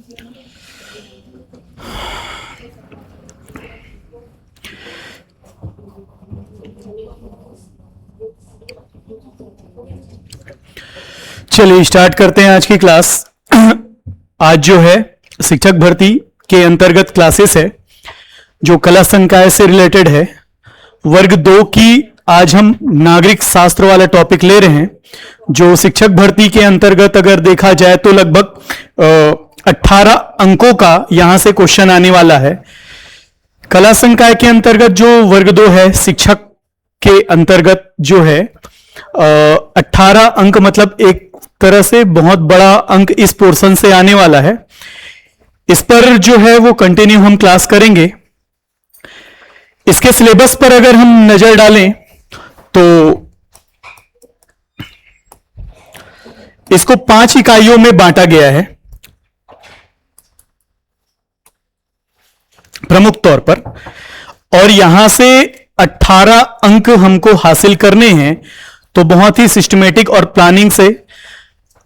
चलिए स्टार्ट करते हैं आज की क्लास। आज जो है शिक्षक भर्ती के अंतर्गत क्लासेस है जो कला संकाय से रिलेटेड है। वर्ग 2 की आज हम नागरिक शास्त्र वाला टॉपिक ले रहे हैं जो शिक्षक भर्ती के अंतर्गत अगर देखा जाए तो लगभग 18 अंकों का यहां से क्वेश्चन आने वाला है। कला संकाय के अंतर्गत जो वर्ग 2 है शिक्षक के अंतर्गत जो है 18 अंक, मतलब एक तरह से बहुत बड़ा अंक इस पोर्शन से आने वाला है। इस पर जो है वो कंटिन्यू हम क्लास करेंगे। इसके सिलेबस पर अगर हम नजर डालें तो इसको 5 इकाइयों में बांटा गया है प्रमुख तौर पर, और यहां से 18 अंक हमको हासिल करने हैं। तो बहुत ही सिस्टमेटिक और प्लानिंग से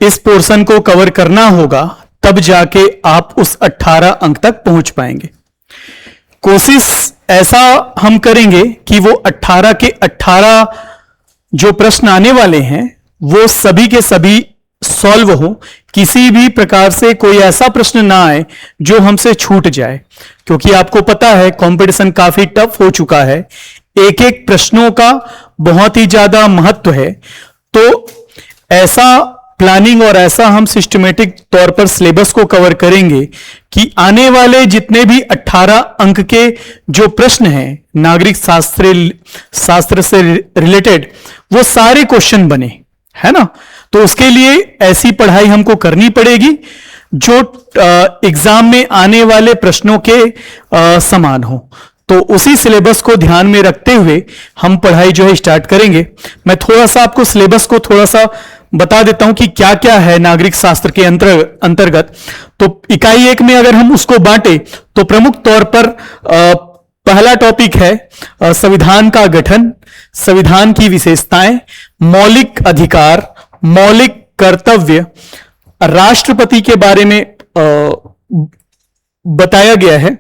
इस पोर्शन को कवर करना होगा, तब जाके आप उस 18 अंक तक पहुंच पाएंगे। कोशिश ऐसा हम करेंगे कि वो 18 के 18 जो प्रश्न आने वाले हैं वो सभी के सभी सॉल्व हो, किसी भी प्रकार से कोई ऐसा प्रश्न ना आए जो हमसे छूट जाए, क्योंकि आपको पता है कंपटीशन काफी टफ हो चुका है। एक एक प्रश्नों का बहुत ही ज्यादा महत्व है। तो ऐसा प्लानिंग और ऐसा हम सिस्टमेटिक तौर पर सिलेबस को कवर करेंगे कि आने वाले जितने भी 18 अंक के जो प्रश्न हैं नागरिक शास्त्र से रिलेटेड वो सारे क्वेश्चन बने, है ना। तो उसके लिए ऐसी पढ़ाई हमको करनी पड़ेगी जो एग्जाम में आने वाले प्रश्नों के समान हो। तो उसी सिलेबस को ध्यान में रखते हुए हम पढ़ाई जो है स्टार्ट करेंगे। मैं थोड़ा सा आपको सिलेबस को थोड़ा सा बता देता हूं कि क्या क्या है नागरिक शास्त्र के अंतर्गत। तो इकाई 1 में अगर हम उसको बांटे तो प्रमुख तौर पर पहला टॉपिक है संविधान का गठन, संविधान की विशेषताएं, मौलिक अधिकार, मौलिक कर्तव्य, राष्ट्रपति के बारे में बताया गया है।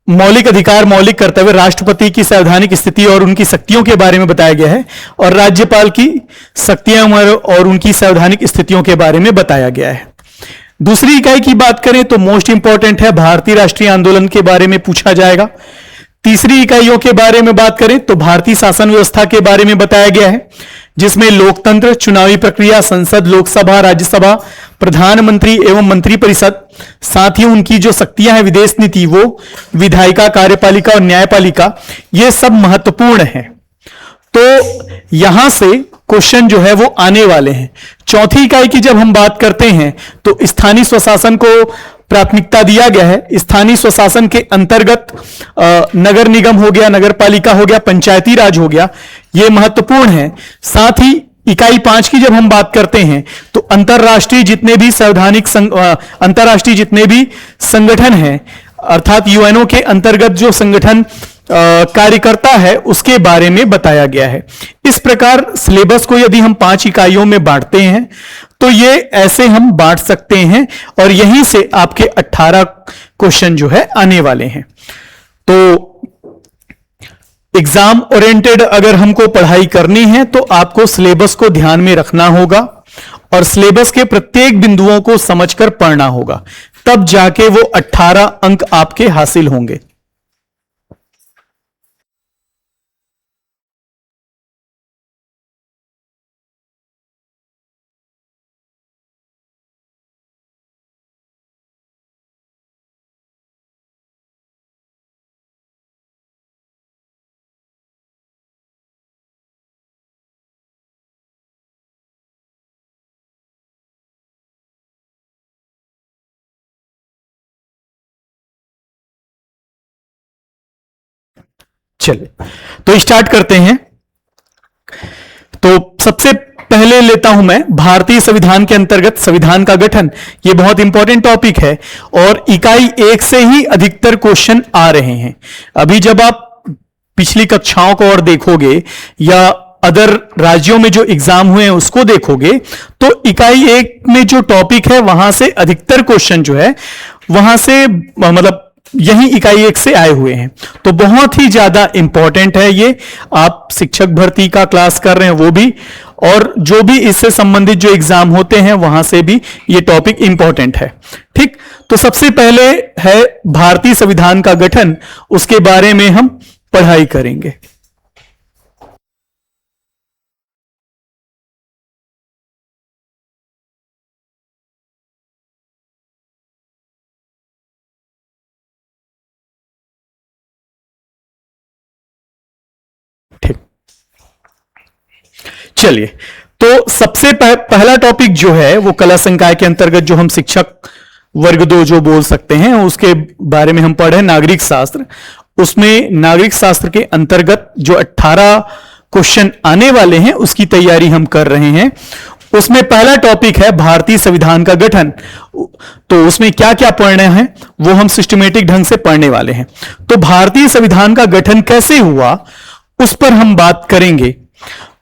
मौलिक अधिकार, मौलिक कर्तव्य, राष्ट्रपति की संवैधानिक स्थिति और उनकी शक्तियों के बारे में बताया गया है, और राज्यपाल की शक्तियां और उनकी संवैधानिक स्थितियों के बारे में बताया गया है। दूसरी इकाई की बात करें तो मोस्ट इंपॉर्टेंट है भारतीय राष्ट्रीय आंदोलन के बारे में पूछा जाएगा। तीसरी इकाइयों के बारे में बात करें तो भारतीय शासन व्यवस्था के बारे में बताया गया है, जिसमें लोकतंत्र, चुनावी प्रक्रिया, संसद, लोकसभा, राज्यसभा, प्रधानमंत्री एवं मंत्रिपरिषद, साथ ही उनकी जो शक्तियां हैं विदेश नीति, वो विधायिका, कार्यपालिका और न्यायपालिका, ये सब महत्वपूर्ण हैं। तो यहां से क्वेश्चन जो है वो आने वाले हैं। चौथी इकाई की जब हम बात करते हैं तो स्थानीय स्वशासन को प्राथमिकता दिया गया है। स्थानीय स्वशासन के अंतर्गत नगर निगम हो गया, नगर पालिका हो गया, पंचायती राज हो गया, ये महत्वपूर्ण है। साथ ही इकाई 5 की जब हम बात करते हैं तो अंतरराष्ट्रीय जितने भी अंतरराष्ट्रीय जितने भी संगठन हैं, अर्थात यूएनओ के अंतर्गत जो संगठन कार्यकर्ता है उसके बारे में बताया गया है। इस प्रकार सिलेबस को यदि हम 5 इकाइयों में बांटते हैं तो ये ऐसे हम बांट सकते हैं, और यहीं से आपके 18 क्वेश्चन जो है आने वाले हैं। तो एग्जाम ओरिएंटेड अगर हमको पढ़ाई करनी है तो आपको सिलेबस को ध्यान में रखना होगा और सिलेबस के प्रत्येक बिंदुओं को समझकर पढ़ना होगा, तब जाके वो 18 अंक आपके हासिल होंगे। चलिए तो स्टार्ट करते हैं। तो सबसे पहले लेता हूं मैं भारतीय संविधान के अंतर्गत संविधान का गठन। यह बहुत इंपॉर्टेंट टॉपिक है और इकाई 1 से ही अधिकतर क्वेश्चन आ रहे हैं। अभी जब आप पिछली कक्षाओं को और देखोगे या अदर राज्यों में जो एग्जाम हुए हैं उसको देखोगे तो इकाई 1 में जो टॉपिक है वहां से अधिकतर क्वेश्चन जो है वहां से मतलब यही इकाई 1 से आए हुए हैं। तो बहुत ही ज्यादा इंपॉर्टेंट है ये। आप शिक्षक भर्ती का क्लास कर रहे हैं वो भी, और जो भी इससे संबंधित जो एग्जाम होते हैं वहां से भी ये टॉपिक इंपॉर्टेंट है। ठीक, तो सबसे पहले है भारतीय संविधान का गठन, उसके बारे में हम पढ़ाई करेंगे। ठीक, चलिए, तो सबसे पहला टॉपिक जो है वो कला संकाय के अंतर्गत जो हम शिक्षक वर्ग 2 जो बोल सकते हैं उसके बारे में हम पढ़े नागरिक शास्त्र। उसमें नागरिक शास्त्र के अंतर्गत जो 18 क्वेश्चन आने वाले हैं उसकी तैयारी हम कर रहे हैं। उसमें पहला टॉपिक है भारतीय संविधान का गठन। तो उसमें क्या क्या पढ़ना है वो हम सिस्टमेटिक ढंग से पढ़ने वाले हैं। तो भारतीय संविधान का गठन कैसे हुआ उस पर हम बात करेंगे।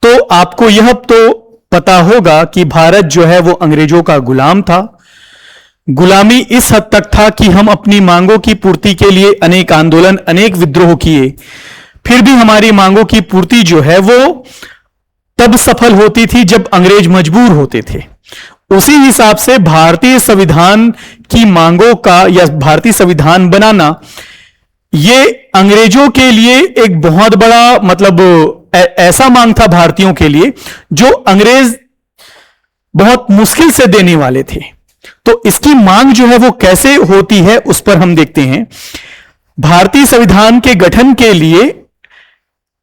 तो आपको यह तो पता होगा कि भारत जो है वो अंग्रेजों का गुलाम था। गुलामी इस हद तक था कि हम अपनी मांगों की पूर्ति के लिए अनेक आंदोलन, अनेक विद्रोह किए, फिर भी हमारी मांगों की पूर्ति जो है वो तब सफल होती थी जब अंग्रेज मजबूर होते थे। उसी हिसाब से भारतीय संविधान की मांगों का या भारतीय संविधान बनाना ये अंग्रेजों के लिए एक बहुत बड़ा मतलब ऐसा मांग था भारतीयों के लिए जो अंग्रेज बहुत मुश्किल से देने वाले थे। तो इसकी मांग जो है वो कैसे होती है उस पर हम देखते हैं। भारतीय संविधान के गठन के लिए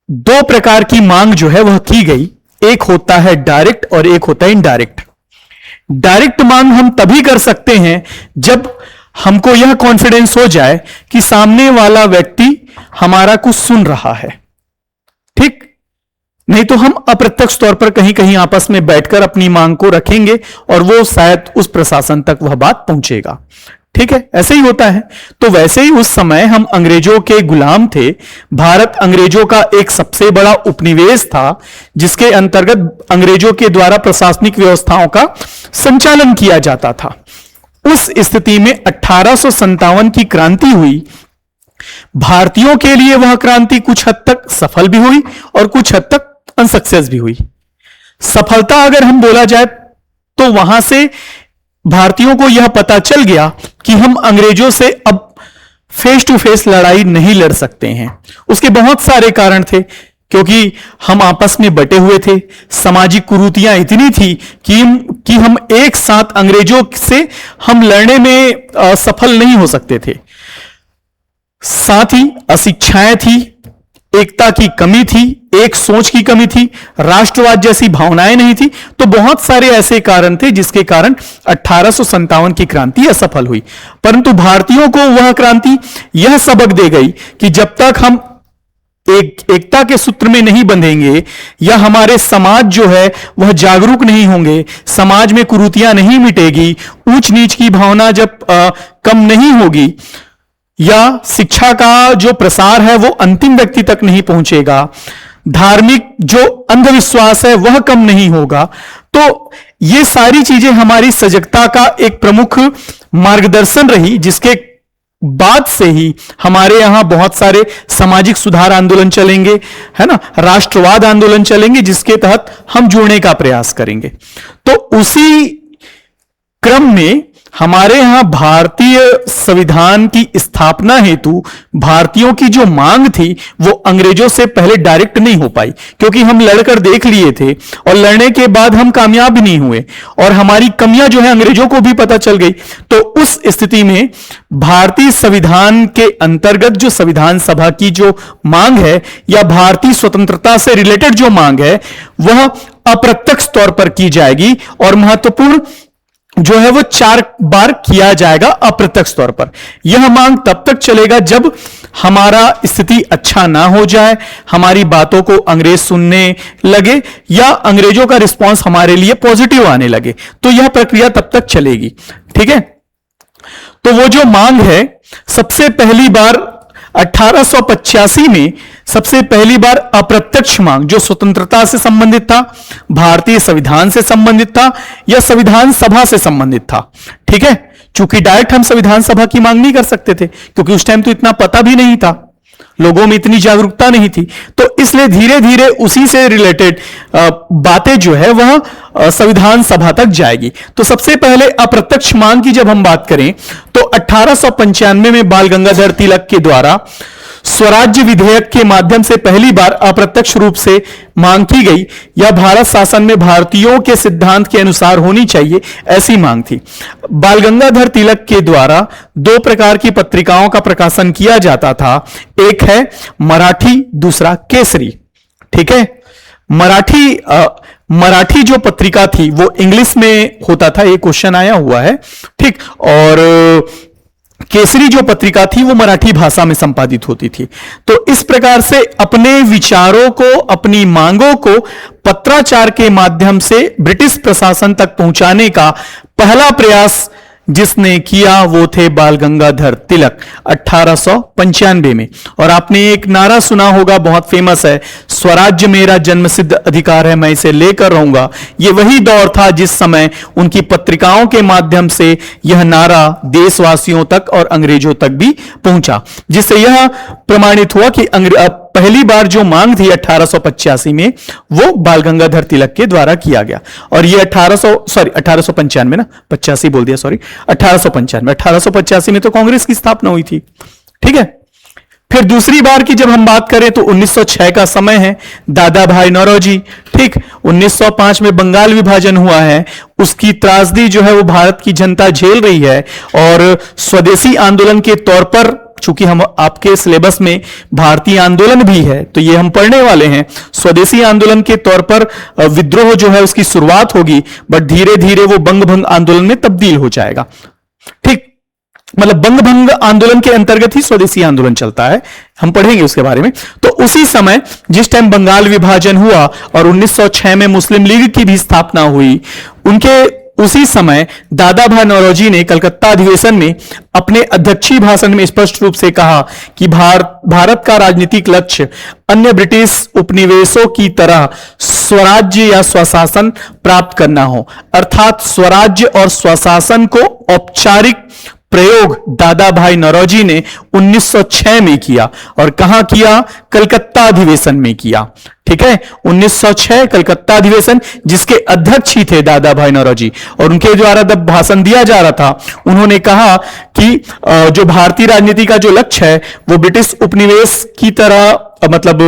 2 प्रकार की मांग जो है वह की गई। एक होता है डायरेक्ट और एक होता है इनडायरेक्ट। डायरेक्ट मांग हम तभी कर सकते हैं जब हमको यह कॉन्फिडेंस हो जाए कि सामने वाला व्यक्ति हमारा कुछ सुन रहा है। ठीक, नहीं तो हम अप्रत्यक्ष तौर पर कहीं कहीं आपस में बैठकर अपनी मांग को रखेंगे और वो शायद उस प्रशासन तक वह बात पहुंचेगा। ठीक है, ऐसे ही होता है। तो वैसे ही उस समय हम अंग्रेजों के गुलाम थे। भारत अंग्रेजों का एक सबसे बड़ा उपनिवेश था जिसके अंतर्गत अंग्रेजों के द्वारा प्रशासनिक व्यवस्थाओं का संचालन किया जाता था। उस स्थिति में 1857 की क्रांति हुई। भारतीयों के लिए वह क्रांति कुछ हद तक सफल भी हुई और कुछ हद तक अनसक्सेस भी हुई। सफलता अगर हम बोला जाए तो वहां से भारतीयों को यह पता चल गया कि हम अंग्रेजों से अब फेस टू फेस लड़ाई नहीं लड़ सकते हैं। उसके बहुत सारे कारण थे, क्योंकि हम आपस में बटे हुए थे। सामाजिक कुरीतियां इतनी थी कि हम एक साथ अंग्रेजों से हम लड़ने में सफल नहीं हो सकते थे। साथ ही अशिक्षाएं थी, एकता की कमी थी, एक सोच की कमी थी, राष्ट्रवाद जैसी भावनाएं नहीं थी। तो बहुत सारे ऐसे कारण थे जिसके कारण 1857 की क्रांति असफल हुई। परंतु भारतीयों को वह क्रांति यह सबक दे गई कि जब तक हम एकता के सूत्र में नहीं बंधेंगे या हमारे समाज जो है वह जागरूक नहीं होंगे, समाज में कुरीतियां नहीं मिटेगी, ऊंच नीच की भावना जब कम नहीं होगी या शिक्षा का जो प्रसार है वो अंतिम व्यक्ति तक नहीं पहुंचेगा, धार्मिक जो अंधविश्वास है वह कम नहीं होगा, तो ये सारी चीजें हमारी सजगता का एक प्रमुख मार्गदर्शन रही, जिसके बाद से ही हमारे यहां बहुत सारे सामाजिक सुधार आंदोलन चलेंगे, है ना, राष्ट्रवाद आंदोलन चलेंगे, जिसके तहत हम जुड़ने का प्रयास करेंगे। तो उसी क्रम में हमारे यहां भारतीय संविधान की स्थापना हेतु भारतीयों की जो मांग थी वो अंग्रेजों से पहले डायरेक्ट नहीं हो पाई, क्योंकि हम लड़कर देख लिए थे और लड़ने के बाद हम कामयाब नहीं हुए और हमारी कमियां जो है अंग्रेजों को भी पता चल गई। तो उस स्थिति में भारतीय संविधान के अंतर्गत जो संविधान सभा की जो मांग है या भारतीय स्वतंत्रता से रिलेटेड जो मांग है वह अप्रत्यक्ष तौर पर की जाएगी और महत्वपूर्ण जो है वो 4 बार किया जाएगा अप्रत्यक्ष तौर पर। यह मांग तब तक चलेगा जब हमारा स्थिति अच्छा ना हो जाए, हमारी बातों को अंग्रेज सुनने लगे या अंग्रेजों का रिस्पांस हमारे लिए पॉजिटिव आने लगे, तो यह प्रक्रिया तब तक चलेगी। ठीक है, तो वो जो मांग है सबसे पहली बार 1885 में सबसे पहली बार अप्रत्यक्ष मांग, जो स्वतंत्रता से संबंधित था, भारतीय संविधान से संबंधित था या संविधान सभा से संबंधित था, ठीक है, चूंकि डायरेक्ट हम संविधान सभा की मांग नहीं कर सकते थे क्योंकि उस टाइम तो इतना पता भी नहीं था, लोगों में इतनी जागरूकता नहीं थी, तो इसलिए धीरे धीरे उसी से रिलेटेड बातें जो है वह संविधान सभा तक जाएगी। तो सबसे पहले अप्रत्यक्ष मांग की जब हम बात करें तो 1895 में बाल गंगाधर तिलक के द्वारा स्वराज्य विधेयक के माध्यम से पहली बार अप्रत्यक्ष रूप से मांग की गई, यह भारत शासन में भारतीयों के सिद्धांत के अनुसार होनी चाहिए, ऐसी मांग थी। बाल गंगाधर तिलक के द्वारा दो प्रकार की पत्रिकाओं का प्रकाशन किया जाता था, एक है मराठी, दूसरा केसरी, ठीक है। मराठी जो पत्रिका थी वो इंग्लिश में होता था, ये क्वेश्चन आया हुआ है, ठीक, और केसरी जो पत्रिका थी वो मराठी भाषा में संपादित होती थी। तो इस प्रकार से अपने विचारों को, अपनी मांगों को पत्राचार के माध्यम से ब्रिटिश प्रशासन तक पहुंचाने का पहला प्रयास जिसने किया वो थे बाल गंगाधर तिलक 1895 में। और आपने एक नारा सुना होगा, बहुत फेमस है, स्वराज्य मेरा जन्मसिद्ध अधिकार है, मैं इसे लेकर रहूंगा। ये वही दौर था जिस समय उनकी पत्रिकाओं के माध्यम से यह नारा देशवासियों तक और अंग्रेजों तक भी पहुंचा, जिससे यह प्रमाणित हुआ कि पहली बार जो मांग थी 1885 में वो बाल गंगाधर तिलक के द्वारा किया गया। और ये 1895 ना, 85 बोल दिया, सॉरी, 1885 में तो कांग्रेस की स्थापना हुई थी, ठीक है। फिर दूसरी बार की जब हम बात करें तो 1906 का समय है, दादा भाई नौरोजी, ठीक, 1905 में बंगाल विभाजन हुआ है, उसकी त्रासदी जो है वो भारत की जनता झेल रही है। और स्वदेशी आंदोलन के तौर पर, चूंकि हम आपके सिलेबस में भारतीय आंदोलन भी है तो ये हम पढ़ने वाले हैं, स्वदेशी आंदोलन के तौर पर विद्रोह जो है उसकी शुरुआत होगी, बट धीरे धीरे वो बंग भंग आंदोलन में तब्दील हो जाएगा, ठीक, मतलब बंग भंग आंदोलन के अंतर्गत ही स्वदेशी आंदोलन चलता है, हम पढ़ेंगे उसके बारे में। तो उसी समय जिस टाइम बंगाल विभाजन हुआ और 1906 में मुस्लिम लीग की भी स्थापना हुई, उनके उसी समय दादा भाई नौरोजी ने कलकत्ता अधिवेशन में अपने अध्यक्षीय भाषण में स्पष्ट रूप से कहा कि भारत का राजनीतिक लक्ष्य अन्य ब्रिटिश उपनिवेशों की तरह स्वराज्य या स्वशासन प्राप्त करना हो, अर्थात स्वराज्य और स्वशासन को औपचारिक प्रयोग दादा भाई नौरोजी ने 1906 में किया। और कहां किया? कलकत्ता अधिवेशन में किया, ठीक है, 1906 कलकत्ता अधिवेशन, जिसके अध्यक्ष ही थे दादा भाई नौरोजी। और उनके द्वारा जब भाषण दिया जा रहा था, उन्होंने कहा कि जो भारतीय राजनीति का जो लक्ष्य है वो ब्रिटिश उपनिवेश की तरह, मतलब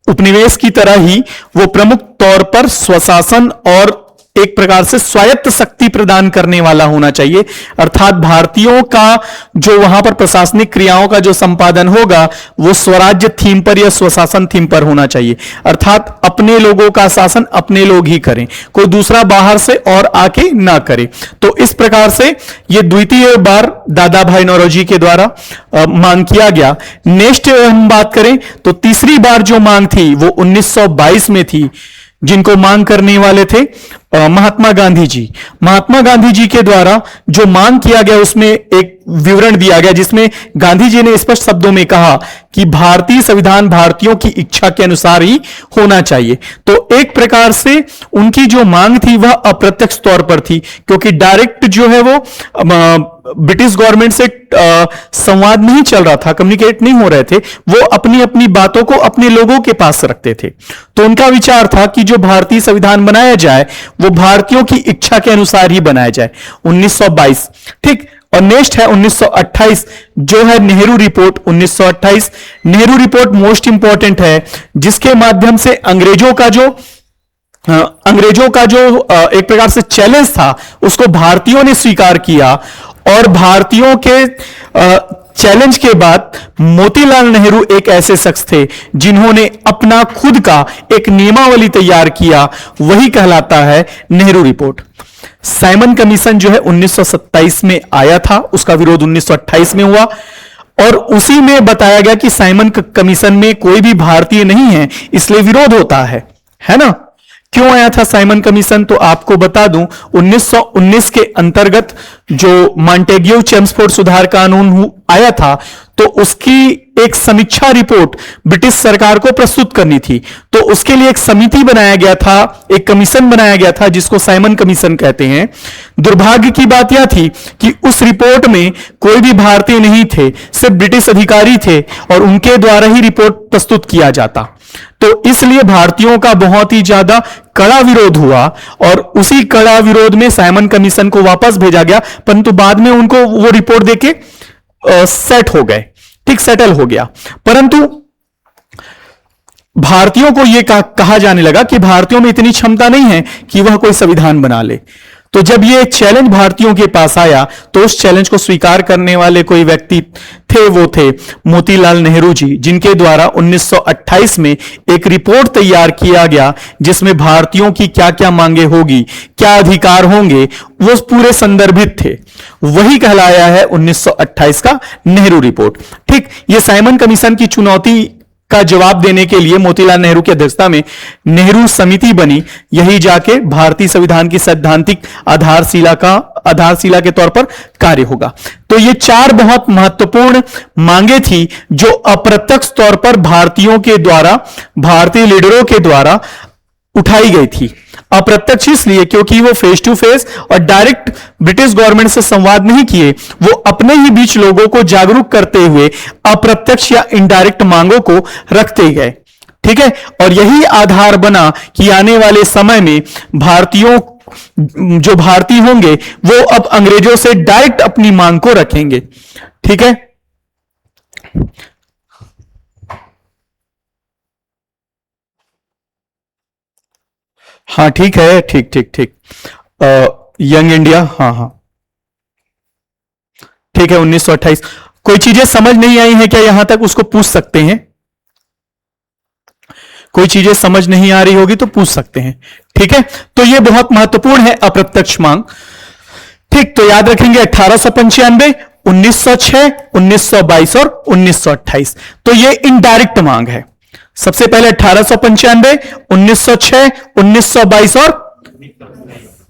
उपनिवेश की तरह ही वो प्रमुख तौर पर स्वशासन और एक प्रकार से स्वायत्त शक्ति प्रदान करने वाला होना चाहिए, अर्थात भारतीयों का जो वहां पर प्रशासनिक क्रियाओं का जो संपादन होगा वो स्वराज्य थीम पर या स्वशासन थीम पर होना चाहिए, अर्थात अपने लोगों का शासन अपने लोग ही करें, कोई दूसरा बाहर से और आके ना करे। तो इस प्रकार से ये द्वितीय बार दादा भाई नौरोजी के द्वारा मांग किया गया। नेक्स्ट हम बात करें तो तीसरी बार जो मांग थी वो 1922 में थी, जिनको मांग करने वाले थे महात्मा गांधी जी। महात्मा गांधी जी के द्वारा जो मांग किया गया उसमें एक विवरण दिया गया, जिसमें गांधी जी ने स्पष्ट शब्दों में कहा कि भारतीय संविधान भारतीयों की इच्छा के अनुसार ही होना चाहिए। तो एक प्रकार से उनकी जो मांग थी वह अप्रत्यक्ष तौर पर थी, क्योंकि डायरेक्ट जो है वो ब्रिटिश गवर्नमेंट से संवाद नहीं चल रहा था, कम्युनिकेट नहीं हो रहे थे, वो अपनी अपनी बातों को अपने लोगों के पास रखते थे। तो उनका विचार था कि जो भारतीय संविधान बनाया जाए वो भारतीयों की इच्छा के अनुसार ही बनाया जाए। 1922, ठीक। और नेक्स्ट है 1928, जो है Nehru report. 1928 Nehru report most important है, जिसके माध्यम से अंग्रेजों का जो एक प्रकार से चैलेंज था उसको भारतीयों ने स्वीकार किया। और भारतीयों के चैलेंज के बाद मोतीलाल नेहरू एक ऐसे शख्स थे जिन्होंने अपना खुद का एक नियमावली तैयार किया, वही कहलाता है नेहरू रिपोर्ट। साइमन कमीशन जो है 1927 में आया था, उसका विरोध 1928 में हुआ और उसी में बताया गया कि साइमन कमीशन में कोई भी भारतीय नहीं है, इसलिए विरोध होता है ना। क्यों आया था साइमन कमीशन? तो आपको बता दूं, 1919 के अंतर्गत जो मॉन्टेग्यू चेम्सफोर्ड सुधार कानून आया था, तो उसकी एक समीक्षा रिपोर्ट ब्रिटिश सरकार को प्रस्तुत करनी थी। तो उसके लिए एक समिति बनाया गया था, एक कमीशन बनाया गया था, जिसको साइमन कमीशन कहते हैं। दुर्भाग्य की बात यह थी कि उस रिपोर्ट में कोई भी भारतीय नहीं थे, सिर्फ ब्रिटिश अधिकारी थे और उनके द्वारा ही रिपोर्ट प्रस्तुत किया जाता। तो इसलिए भारतीयों का बहुत ही ज्यादा कड़ा विरोध हुआ और उसी कड़ा विरोध में साइमन कमीशन को वापस भेजा गया, परंतु बाद में उनको वो रिपोर्ट देके सेट हो गए, ठीक, सेटल हो गया। परंतु भारतीयों को यह कहा जाने लगा कि भारतीयों में इतनी क्षमता नहीं है कि वह कोई संविधान बना ले। तो जब यह चैलेंज भारतीयों के पास आया, तो उस चैलेंज को स्वीकार करने वाले कोई व्यक्ति थे, वो थे मोतीलाल नेहरू जी, जिनके द्वारा 1928 में एक रिपोर्ट तैयार किया गया, जिसमें भारतीयों की क्या क्या मांगे होगी, क्या अधिकार होंगे, वो पूरे संदर्भित थे। वही कहलाया है 1928 का नेहरू रिपोर्ट। ठीक, ये साइमन कमीशन की चुनौती का जवाब देने के लिए मोतीलाल नेहरू की अध्यक्षता में नेहरू समिति बनी। यही जाके भारतीय संविधान की सैद्धांतिक आधारशिला के तौर पर कार्य होगा। तो ये चार बहुत महत्वपूर्ण मांगे थी जो अप्रत्यक्ष तौर पर भारतीयों के द्वारा, भारतीय लीडरों के द्वारा उठाई गई थी। अप्रत्यक्ष इसलिए क्योंकि वो फेस टू फेस और डायरेक्ट ब्रिटिश गवर्नमेंट से संवाद नहीं किए, वो अपने ही बीच लोगों को जागरूक करते हुए अप्रत्यक्ष या इनडायरेक्ट मांगों को रखते गए। ठीक है, और यही आधार बना कि आने वाले समय में भारतीयों, जो भारतीय होंगे, वो अब अंग्रेजों से डायरेक्ट अपनी मांग को रखेंगे। ठीक है, हाँ ठीक है, ठीक ठीक ठीक। यंग इंडिया, हाँ हाँ ठीक है, 1928। कोई चीजें समझ नहीं आई है क्या यहां तक? उसको पूछ सकते हैं। कोई चीजें समझ नहीं आ रही होगी तो पूछ सकते हैं। ठीक है, तो ये बहुत महत्वपूर्ण है अप्रत्यक्ष मांग। ठीक, तो याद रखेंगे 1895, 1906, 1922 और 1928। तो ये इनडायरेक्ट मांग है। सबसे पहले 1895, 1906, 1922 और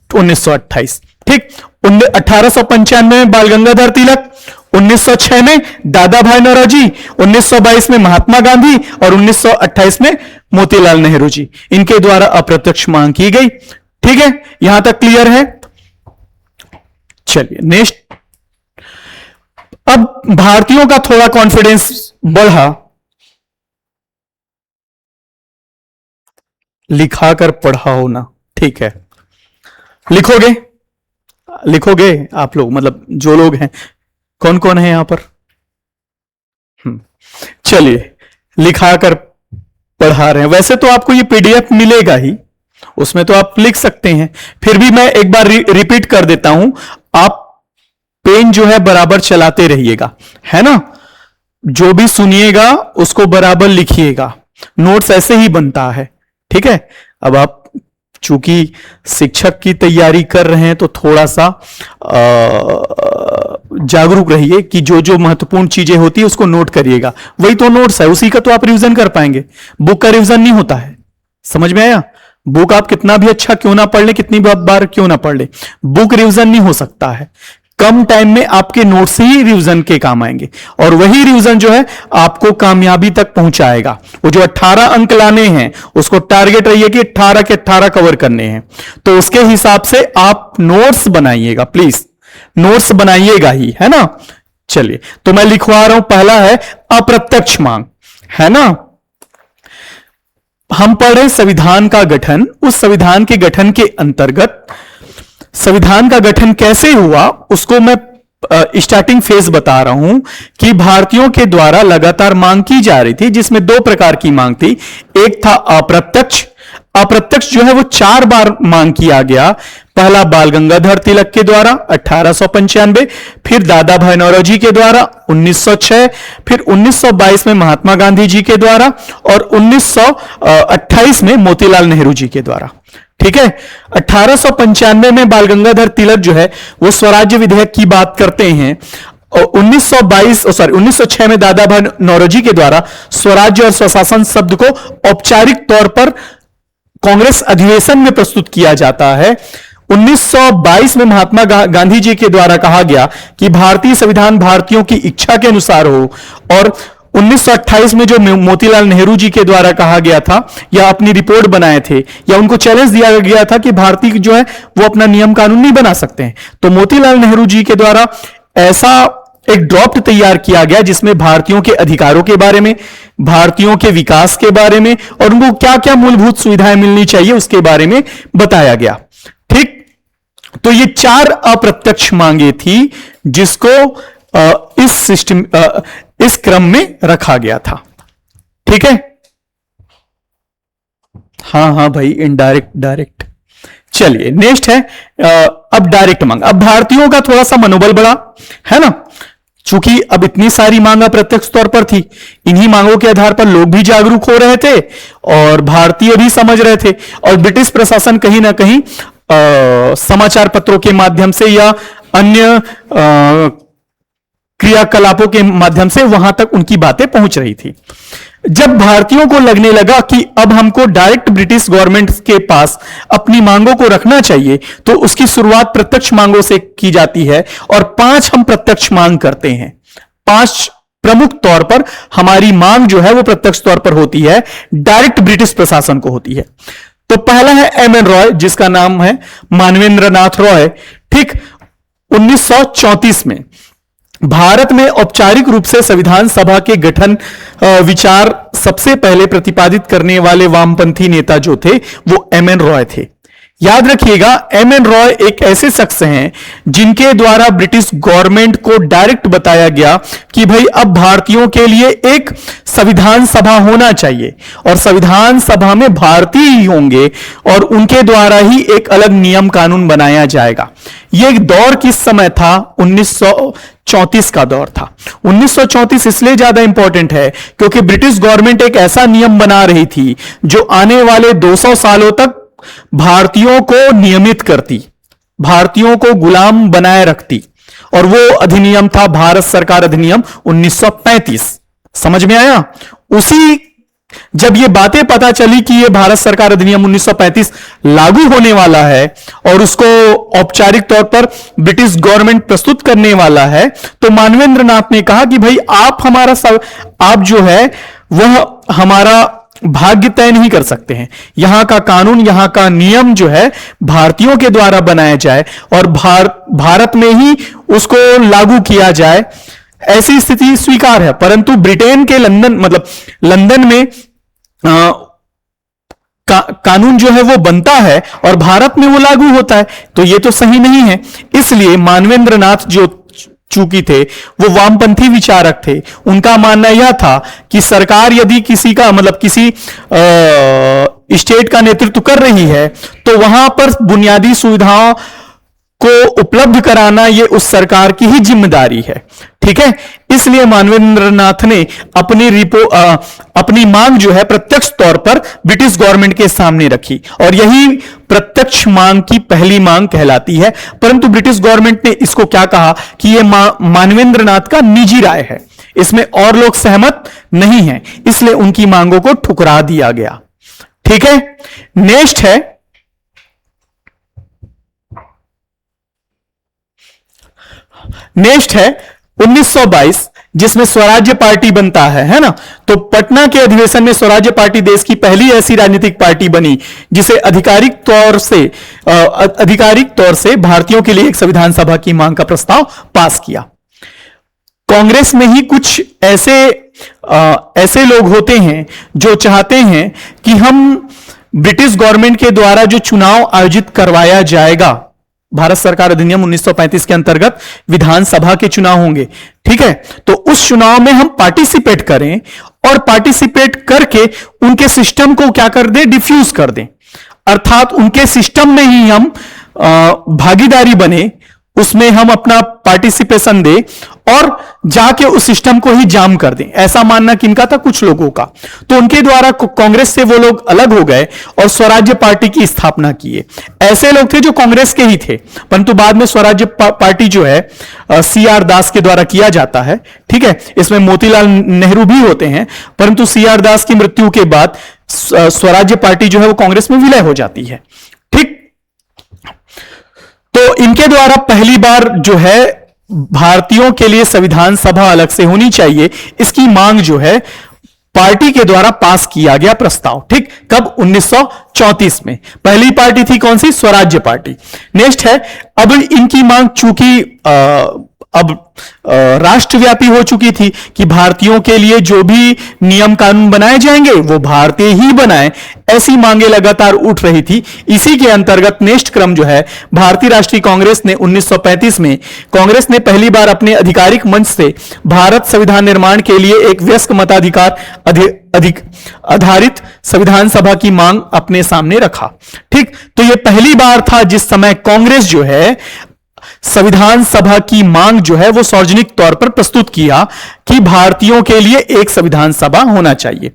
1928। ठीक, 1895 में बाल गंगाधर तिलक, 1906 में दादा भाई नौरोजी, 1922 में महात्मा गांधी और 1928 में मोतीलाल नेहरू जी, इनके द्वारा अप्रत्यक्ष मांग की गई। ठीक है, यहां तक क्लियर है? चलिए नेक्स्ट। अब भारतीयों का थोड़ा कॉन्फिडेंस बढ़ा। लिखाकर पढ़ा होना, ठीक है, लिखोगे? लिखोगे आप लोग, मतलब जो लोग हैं, कौन कौन है यहां पर? चलिए, लिखाकर पढ़ा रहे हैं। वैसे तो आपको ये पीडीएफ मिलेगा ही, उसमें तो आप लिख सकते हैं, फिर भी मैं एक बार रिपीट कर देता हूं। आप पेन जो है बराबर चलाते रहिएगा, है ना? जो भी सुनिएगा उसको बराबर लिखिएगा, नोट्स ऐसे ही बनता है। ठीक है, अब आप चूंकि शिक्षक की तैयारी कर रहे हैं तो थोड़ा सा जागरूक रहिए कि जो जो महत्वपूर्ण चीजें होती है उसको नोट करिएगा। वही तो नोट्स है, उसी का तो आप रिवीजन कर पाएंगे। बुक का रिवीजन नहीं होता है, समझ में आया? बुक आप कितना भी अच्छा क्यों ना पढ़ ले, कितनी बार क्यों ना पढ़ ले, बुक रिवीजन नहीं हो सकता है। कम टाइम में आपके नोट्स ही रिवीजन के काम आएंगे, और वही रिवीजन जो है आपको कामयाबी तक पहुंचाएगा। वो जो 18 अंक लाने हैं, उसको टारगेट रहिए कि 18 के 18 कवर करने हैं, तो उसके हिसाब से आप नोट्स बनाइएगा। प्लीज नोट्स बनाइएगा ही, है ना? चलिए, तो मैं लिखवा रहा हूं। पहला है अप्रत्यक्ष मांग, है ना? हम पढ़ रहे संविधान का गठन। उस संविधान के गठन के अंतर्गत संविधान का गठन कैसे हुआ उसको मैं स्टार्टिंग फेज बता रहा हूं कि भारतीयों के द्वारा लगातार मांग की जा रही थी, जिसमें दो प्रकार की मांग थी। एक था अप्रत्यक्ष। अप्रत्यक्ष जो है वो 4 बार मांग किया गया। पहला बाल गंगाधर तिलक के द्वारा 1895, फिर दादा भाई नौरोजी के द्वारा 1906, फिर 1922 में महात्मा गांधी जी के द्वारा और 1928 में मोतीलाल नेहरू जी के द्वारा। ठीक है, 1895 में बाल गंगाधर तिलक जो है वो स्वराज्य विधेयक की बात करते हैं, और 1906 में दादा भाई नौरोजी के द्वारा स्वराज्य और स्वशासन शब्द को औपचारिक तौर पर कांग्रेस अधिवेशन में प्रस्तुत किया जाता है। 1922 में महात्मा गांधी जी के द्वारा कहा गया कि भारतीय संविधान भारतीयों की इच्छा के अनुसार हो, और 1928 में जो मोतीलाल नेहरू जी के द्वारा कहा गया था या अपनी रिपोर्ट बनाए थे या उनको चैलेंज दिया गया था कि भारतीय जो है वो अपना नियम कानून नहीं बना सकते हैं, तो मोतीलाल नेहरू जी के द्वारा ऐसा एक ड्राफ्ट तैयार किया गया जिसमें भारतीयों के अधिकारों के बारे में, भारतीयों के विकास के बारे में और उनको क्या क्या मूलभूत सुविधाएं मिलनी चाहिए उसके बारे में बताया गया। ठीक, तो ये 4 अप्रत्यक्ष मांगे थी जिसको इस सिस्टम इस क्रम में रखा गया था। ठीक है, हाँ भाई, इनडायरेक्ट डायरेक्ट। चलिए नेक्स्ट है अब डायरेक्ट मांग। अब भारतीयों का थोड़ा सा मनोबल बढ़ा, है ना, चूंकि अब इतनी सारी मांग अप्रत्यक्ष तौर पर थी, इन्हीं मांगों के आधार पर लोग भी जागरूक हो रहे थे और भारतीय भी समझ रहे थे, और ब्रिटिश प्रशासन कहीं ना कहीं समाचार पत्रों के माध्यम से या अन्य क्रियाकलापों के माध्यम से वहां तक उनकी बातें पहुंच रही थी। जब भारतीयों को लगने लगा कि अब हमको डायरेक्ट ब्रिटिश गवर्नमेंट के पास अपनी मांगों को रखना चाहिए, तो उसकी शुरुआत प्रत्यक्ष मांगों से की जाती है, और 5 हम प्रत्यक्ष मांग करते हैं। 5 प्रमुख तौर पर हमारी मांग जो है वो प्रत्यक्ष तौर पर होती है, डायरेक्ट ब्रिटिश प्रशासन को होती है। तो पहला है एम.एन. रॉय, जिसका नाम है मानवेंद्र नाथ रॉय। ठीक, 1934 में भारत में औपचारिक रूप से संविधान सभा के गठन विचार सबसे पहले प्रतिपादित करने वाले वामपंथी नेता जो थे वो एम.एन. रॉय थे। याद रखिएगा, एम.एन. रॉय एक ऐसे शख्स हैं जिनके द्वारा ब्रिटिश गवर्नमेंट को डायरेक्ट बताया गया कि भाई अब भारतीयों के लिए एक संविधान सभा होना चाहिए और संविधान सभा में भारतीय ही होंगे और उनके द्वारा ही एक अलग नियम कानून बनाया जाएगा। यह एक दौर किस समय था? 1934 का दौर था। 1934 इसलिए ज्यादा इंपॉर्टेंट है क्योंकि ब्रिटिश गवर्नमेंट एक ऐसा नियम बना रही थी जो आने वाले 200 सालों तक भारतीयों को नियमित करती, भारतीयों को गुलाम बनाए रखती, और वो अधिनियम था भारत सरकार अधिनियम 1935। समझ में आया? उसी जब ये बातें पता चली कि ये भारत सरकार अधिनियम 1935 लागू होने वाला है और उसको औपचारिक तौर पर ब्रिटिश गवर्नमेंट प्रस्तुत करने वाला है, तो मानवेंद्र नाथ ने कहा कि भाई आप जो है वह हमारा भाग्य तय नहीं कर सकते हैं। यहां का कानून, यहां का नियम जो है भारतीयों के द्वारा बनाया जाए और भारत में ही उसको लागू किया जाए, ऐसी स्थिति स्वीकार है। परंतु ब्रिटेन के लंदन में कानून जो है वो बनता है और भारत में वो लागू होता है, तो ये तो सही नहीं है। इसलिए मानवेंद्र नाथ जो चूंकि थे वो वामपंथी विचारक थे, उनका मानना यह था कि सरकार यदि किसी स्टेट का नेतृत्व कर रही है तो वहां पर बुनियादी सुविधाओं को उपलब्ध कराना ये उस सरकार की ही जिम्मेदारी है। ठीक है, इसलिए मानवेंद्र नाथ ने अपनी मांग जो है प्रत्यक्ष तौर पर ब्रिटिश गवर्नमेंट के सामने रखी और यही प्रत्यक्ष मांग की पहली मांग कहलाती है। परंतु ब्रिटिश गवर्नमेंट ने इसको क्या कहा कि यह मानवेंद्र नाथ का निजी राय है, इसमें और लोग सहमत नहीं हैं, इसलिए उनकी मांगों को ठुकरा दिया गया। ठीक है, नेक्स्ट है 1922, जिसमें स्वराज्य पार्टी बनता है ना। तो पटना के अधिवेशन में स्वराज्य पार्टी देश की पहली ऐसी राजनीतिक पार्टी बनी जिसे आधिकारिक तौर से भारतीयों के लिए एक संविधान सभा की मांग का प्रस्ताव पास किया। कांग्रेस में ही कुछ ऐसे लोग होते हैं जो चाहते हैं कि हम ब्रिटिश गवर्नमेंट के द्वारा जो चुनाव आयोजित करवाया जाएगा, भारत सरकार अधिनियम 1935 के अंतर्गत विधानसभा के चुनाव होंगे, ठीक है, तो उस चुनाव में हम पार्टिसिपेट करें और पार्टिसिपेट करके उनके सिस्टम को क्या कर दें, डिफ्यूज कर दें, अर्थात उनके सिस्टम में ही हम भागीदारी बने, उसमें हम अपना पार्टिसिपेशन दें और जाके उस सिस्टम को ही जाम कर दें, ऐसा मानना किनका था? कुछ लोगों का। तो उनके द्वारा कांग्रेस से वो लोग अलग हो गए और स्वराज्य पार्टी की स्थापना किए। ऐसे लोग थे जो कांग्रेस के ही थे, परंतु बाद में स्वराज्य पार्टी जो है सीआर दास के द्वारा किया जाता है। ठीक है, इसमें मोतीलाल नेहरू भी होते हैं, परंतु सीआर दास की मृत्यु के बाद स्वराज्य पार्टी जो है वो कांग्रेस में विलय हो जाती है। ठीक, तो इनके द्वारा पहली बार जो है भारतीयों के लिए संविधान सभा अलग से होनी चाहिए, इसकी मांग जो है पार्टी के द्वारा पास किया गया प्रस्ताव। ठीक, कब? 1934 में। पहली पार्टी थी कौन सी? स्वराज्य पार्टी। नेक्स्ट है, अब इनकी मांग चूंकि अब राष्ट्रव्यापी हो चुकी थी कि भारतीयों के लिए जो भी नियम कानून बनाए जाएंगे वो भारतीय ही बनाए, ऐसी मांगे लगातार उठ रही थी। इसी के अंतर्गत नेक्स्ट क्रम जो है भारतीय राष्ट्रीय कांग्रेस ने 1935 में कांग्रेस ने पहली बार अपने आधिकारिक मंच से भारत संविधान निर्माण के लिए एक वयस्क मताधिकार आधारित संविधान सभा की मांग अपने सामने रखा। ठीक, तो यह पहली बार था जिस समय कांग्रेस जो है संविधान सभा की मांग जो है वो सार्वजनिक तौर पर प्रस्तुत किया कि भारतीयों के लिए एक संविधान सभा होना चाहिए।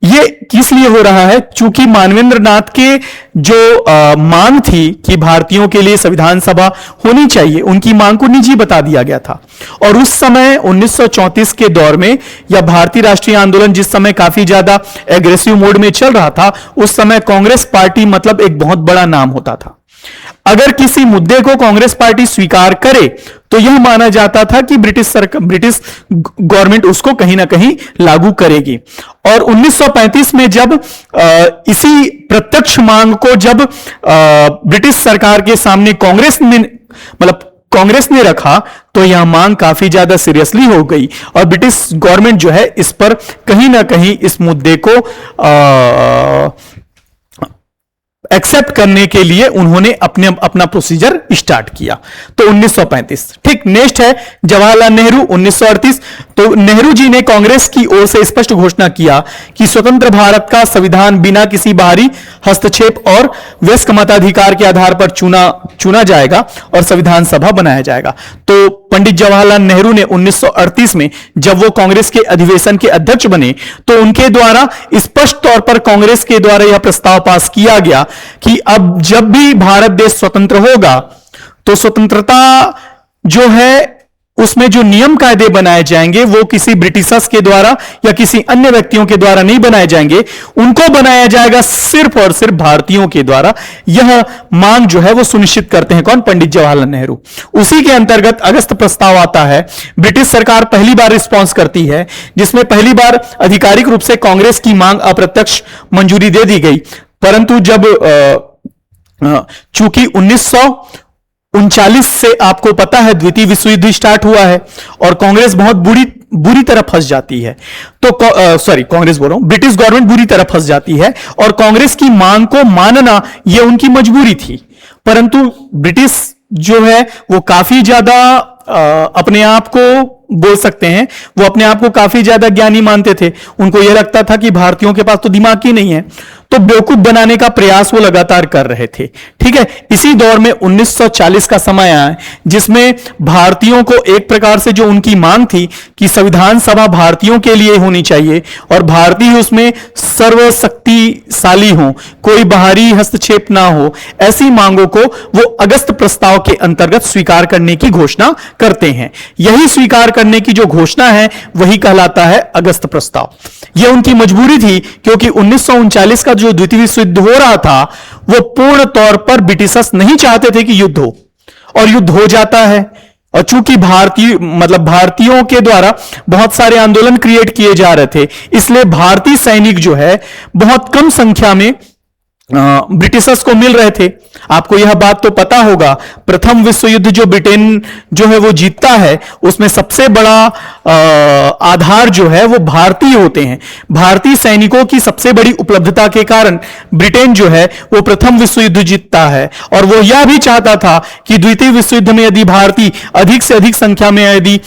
ये किस लिए हो रहा है? चूंकि मानवेंद्र नाथ के जो मांग थी कि भारतीयों के लिए संविधान सभा होनी चाहिए, उनकी मांग को निजी बता दिया गया था। और उस समय 1934 के दौर में या भारतीय राष्ट्रीय आंदोलन जिस समय काफी ज्यादा एग्रेसिव मोड में चल रहा था, उस समय कांग्रेस पार्टी मतलब एक बहुत बड़ा नाम होता था। अगर किसी मुद्दे को कांग्रेस पार्टी स्वीकार करे तो यह माना जाता था कि ब्रिटिश गवर्नमेंट उसको कहीं ना कहीं लागू करेगी। और 1935 में जब इसी प्रत्यक्ष मांग को जब ब्रिटिश सरकार के सामने कांग्रेस ने रखा तो यह मांग काफी ज्यादा सीरियसली हो गई और ब्रिटिश गवर्नमेंट जो है इस पर कहीं ना कहीं इस मुद्दे को एक्सेप्ट करने के लिए उन्होंने अपना प्रोसीजर स्टार्ट किया। तो 1935। ठीक, नेक्स्ट है जवाहरलाल नेहरू 1938। तो नेहरू जी ने कांग्रेस की ओर से स्पष्ट घोषणा किया कि स्वतंत्र भारत का संविधान बिना किसी बाहरी हस्तक्षेप और वयस्क मताधिकार के आधार पर चुना जाएगा और संविधान सभा बनाया जाएगा। तो पंडित जवाहरलाल नेहरू ने 1938 में जब वो कांग्रेस के अधिवेशन के अध्यक्ष बने तो उनके द्वारा स्पष्ट तौर पर कांग्रेस के द्वारा यह प्रस्ताव पास किया गया कि अब जब भी भारत देश स्वतंत्र होगा तो स्वतंत्रता जो है उसमें जो नियम कायदे बनाए जाएंगे वो किसी ब्रिटिशर्स के द्वारा या किसी अन्य व्यक्तियों के द्वारा नहीं बनाए जाएंगे, उनको बनाया जाएगा सिर्फ और सिर्फ भारतीयों के द्वारा। यह मांग जो है वो सुनिश्चित करते हैं कौन? पंडित जवाहरलाल नेहरू। उसी के अंतर्गत अगस्त प्रस्ताव आता है। ब्रिटिश सरकार पहली बार रिस्पॉन्स करती है जिसमें पहली बार आधिकारिक रूप से कांग्रेस की मांग अप्रत्यक्ष मंजूरी दे दी गई। परंतु जब चूंकि 1939 से आपको पता है द्वितीय विश्व युद्ध स्टार्ट हुआ है और कांग्रेस बहुत बुरी तरह फंस जाती है। तो कांग्रेस बोल रहा हूं, ब्रिटिश गवर्नमेंट बुरी तरह फंस जाती है और कांग्रेस की मांग को मानना यह उनकी मजबूरी थी। परंतु ब्रिटिश जो है वो काफी ज्यादा अपने आप को बोल सकते हैं, वो अपने आप को काफी ज्यादा ज्ञानी मानते थे। उनको यह लगता था कि भारतीयों के पास तो दिमाग ही नहीं है, तो बेवकूफ बनाने का प्रयास वो लगातार कर रहे थे। ठीक है, इसी दौर में 1940 का समय आया जिसमें भारतीयों को एक प्रकार से जो उनकी मांग थी कि संविधान सभा भारतीयों के लिए होनी चाहिए और भारतीय उसमें सर्वशक्तिशाली हो, कोई बाहरी हस्तक्षेप ना हो, ऐसी मांगों को वो अगस्त प्रस्ताव के अंतर्गत स्वीकार करने की घोषणा करते हैं। यही स्वीकार करने की जो घोषणा है वही कहलाता है अगस्त प्रस्ताव। यह उनकी मजबूरी थी क्योंकि 1939 का जो द्वितीय विश्व युद्ध हो रहा था वो पूर्ण तौर पर ब्रिटिशर्स नहीं चाहते थे कि युद्ध हो और युद्ध हो जाता है। और चूंकि भारतीयों के द्वारा बहुत सारे आंदोलन क्रिएट किए जा रहे थे, इसलिए भारतीय सैनिक जो है बहुत कम संख्या में ब्रिटिशर्स को मिल रहे थे। आपको यह बात तो पता होगा, प्रथम विश्व युद्ध जो ब्रिटेन जो है वो जीतता है उसमें सबसे बड़ा आधार जो है वो भारतीय होते हैं। भारतीय सैनिकों की सबसे बड़ी उपलब्धता के कारण ब्रिटेन जो है वो प्रथम विश्व युद्ध जीतता है और वो यह भी चाहता था कि द्वितीय विश्व युद्ध में यदि भारतीय अधिक से अधिक संख्या में यदि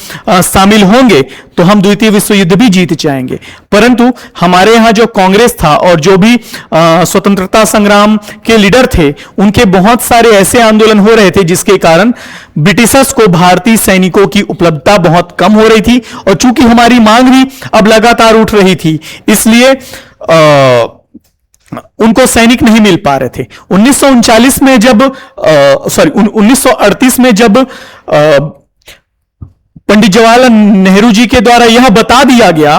शामिल होंगे तो हम द्वितीय विश्व युद्ध भी जीत जाएंगे। परंतु हमारे यहां जो कांग्रेस था और जो भी स्वतंत्रता संग्राम के लीडर थे, उनके बहुत सारे ऐसे आंदोलन हो रहे थे जिसके कारण ब्रिटिशर्स को भारतीय सैनिकों की उपलब्धता बहुत कम हो रही थी, और चूंकि हमारी मांग भी अब लगातार उठ रही थी, इसलिए उनको सैनिक नहीं मिल पा रहे थे। 1939 में जब 1938 में जब पंडित जवाहरलाल नेहरू जी के द्वारा यह बता दिया गया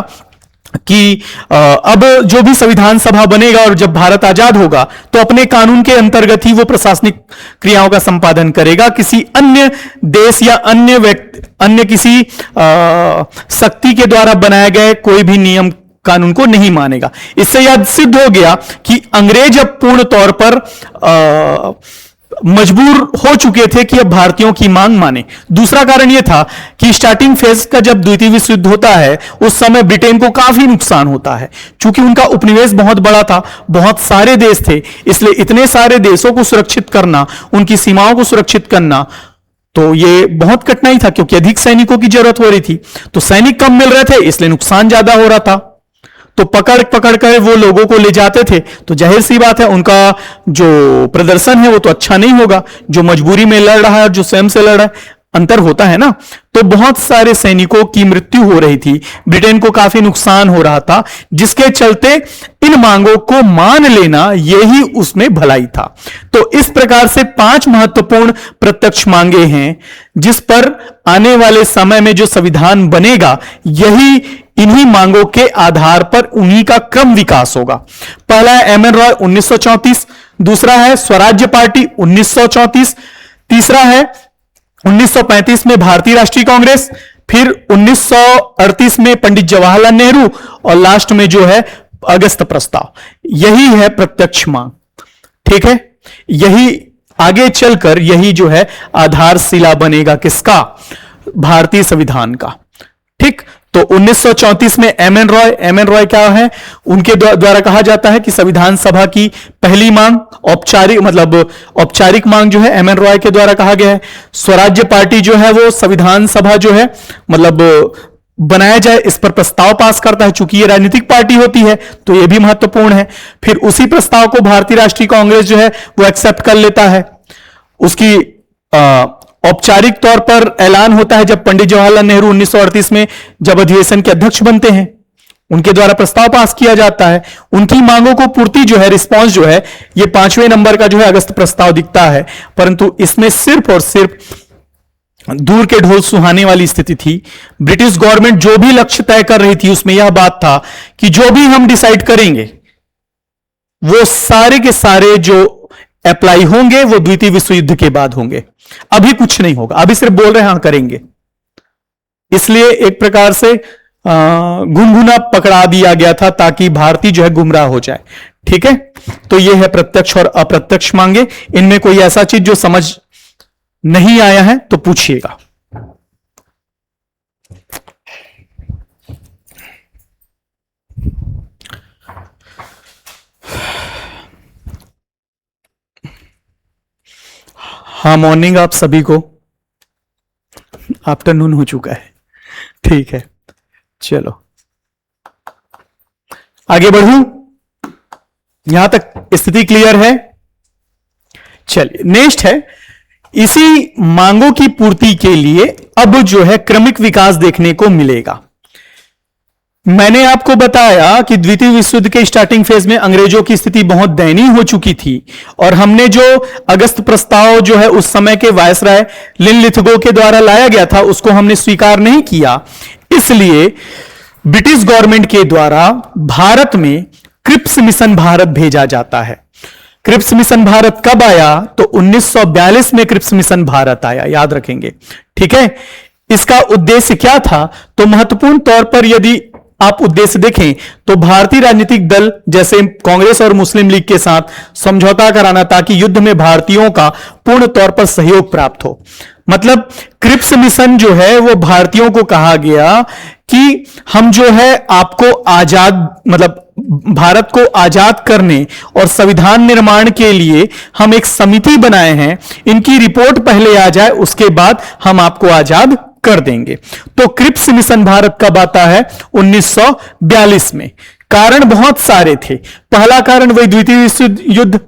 कि अब जो भी संविधान सभा बनेगा और जब भारत आजाद होगा तो अपने कानून के अंतर्गत ही वो प्रशासनिक क्रियाओं का संपादन करेगा, किसी अन्य देश या अन्य व्यक्ति, अन्य किसी शक्ति के द्वारा बनाए गए कोई भी नियम कानून को नहीं मानेगा। इससे यह सिद्ध हो गया कि अंग्रेज अब पूर्ण तौर पर मजबूर हो चुके थे कि अब भारतीयों की मांग माने। दूसरा कारण यह था कि स्टार्टिंग फेज का जब द्वितीय विश्व युद्ध होता है उस समय ब्रिटेन को काफी नुकसान होता है, क्योंकि उनका उपनिवेश बहुत बड़ा था, बहुत सारे देश थे, इसलिए इतने सारे देशों को सुरक्षित करना, उनकी सीमाओं को सुरक्षित करना, तो ये बहुत कठिनाई था, क्योंकि अधिक सैनिकों की जरूरत हो रही थी। तो सैनिक कम मिल रहे थे, इसलिए नुकसान ज्यादा हो रहा था। तो पकड़ पकड़ कर वो लोगों को ले जाते थे, तो जाहिर सी बात है उनका जो प्रदर्शन है वो तो अच्छा नहीं होगा। जो मजबूरी में लड़ रहा है और जो स्वयं से लड़ रहा है, अंतर होता है ना। तो बहुत सारे सैनिकों की मृत्यु हो रही थी, ब्रिटेन को काफी नुकसान हो रहा था, जिसके चलते इन मांगों को मान लेना यही उसमें भलाई था। तो इस प्रकार से 5 महत्वपूर्ण प्रत्यक्ष मांगे हैं जिस पर आने वाले समय में जो संविधान बनेगा यही इन्हीं मांगों के आधार पर उन्हीं का क्रम विकास होगा। पहला है एम एन रॉय 1934, दूसरा है स्वराज्य पार्टी 1934, तीसरा है 1935 में भारतीय राष्ट्रीय कांग्रेस, फिर 1938 में पंडित जवाहरलाल नेहरू, और लास्ट में जो है अगस्त प्रस्ताव। यही है प्रत्यक्ष मांग, ठीक है। यही आगे चलकर यही जो है आधारशिला बनेगा किसका, भारतीय संविधान का, ठीक। तो 1934 में एम एन रॉय क्या है, उनके द्वारा कहा जाता है कि संविधान सभा की पहली मांग औपचारिक मांग जो है एम एन रॉय के द्वारा कहा गया है। स्वराज्य पार्टी जो है वो संविधान सभा जो है बनाया जाए इस पर प्रस्ताव पास करता है, चूंकि ये राजनीतिक पार्टी होती है तो ये भी महत्वपूर्ण है। फिर उसी प्रस्ताव को भारतीय राष्ट्रीय कांग्रेस जो है वो एक्सेप्ट कर लेता है। उसकी औपचारिक तौर पर ऐलान होता है जब पंडित जवाहरलाल नेहरू 1938 में जब अधिवेशन के अध्यक्ष बनते हैं, उनके द्वारा प्रस्ताव पास किया जाता है। उनकी मांगों को पूर्ति जो है, रिस्पांस जो है, ये 5वें नंबर का जो है अगस्त प्रस्ताव दिखता है। परंतु इसमें सिर्फ और सिर्फ दूर के ढोल सुहाने वाली स्थिति थी। ब्रिटिश गवर्नमेंट जो भी लक्ष्य तय कर रही थी उसमें यह बात था कि जो भी हम डिसाइड करेंगे वो सारे के सारे जो अप्लाई होंगे वो द्वितीय विश्व युद्ध के बाद होंगे, अभी कुछ नहीं होगा। अभी सिर्फ बोल रहे हैं हाँ करेंगे, इसलिए एक प्रकार से गुनगुना पकड़ा दिया गया था ताकि भारतीय जो है गुमराह हो जाए, ठीक है। तो यह है प्रत्यक्ष और अप्रत्यक्ष मांगे। इनमें कोई ऐसा चीज जो समझ नहीं आया है तो पूछिएगा। हाँ, मॉर्निंग आप सभी को, आफ्टरनून हो चुका है, ठीक है। चलो आगे बढ़ूं, यहां तक स्थिति क्लियर है। चलिए नेक्स्ट है, इसी मांगों की पूर्ति के लिए अब जो है क्रमिक विकास देखने को मिलेगा। मैंने आपको बताया कि द्वितीय विश्व युद्ध के स्टार्टिंग फेज में अंग्रेजों की स्थिति बहुत दयनीय हो चुकी थी और हमने जो अगस्त प्रस्ताव जो है उस समय के वायसराय लिनलिथगो के द्वारा लाया गया था उसको हमने स्वीकार नहीं किया। इसलिए ब्रिटिश गवर्नमेंट के द्वारा भारत में क्रिप्स मिशन भारत भेजा जाता है। क्रिप्स मिशन भारत कब आया? तो 1942 में क्रिप्स मिशन भारत आया, याद रखेंगे, ठीक है। इसका उद्देश्य क्या था? तो महत्वपूर्ण तौर पर यदि आप उद्देश्य देखें तो भारतीय राजनीतिक दल जैसे कांग्रेस और मुस्लिम लीग के साथ समझौता कराना ताकि युद्ध में भारतीयों का पूर्ण तौर पर सहयोग प्राप्त हो। मतलब क्रिप्स मिशन जो है वो भारतीयों को कहा गया कि हम जो है आपको आजाद, मतलब भारत को आजाद करने और संविधान निर्माण के लिए हम एक समिति बनाए हैं, इनकी रिपोर्ट पहले आ जाए उसके बाद हम आपको आजाद कर देंगे। तो क्रिप्स मिशन भारत कब आता है? 1942 में। कारण बहुत सारे थे। पहला कारण वही द्वितीय विश्व युद्ध,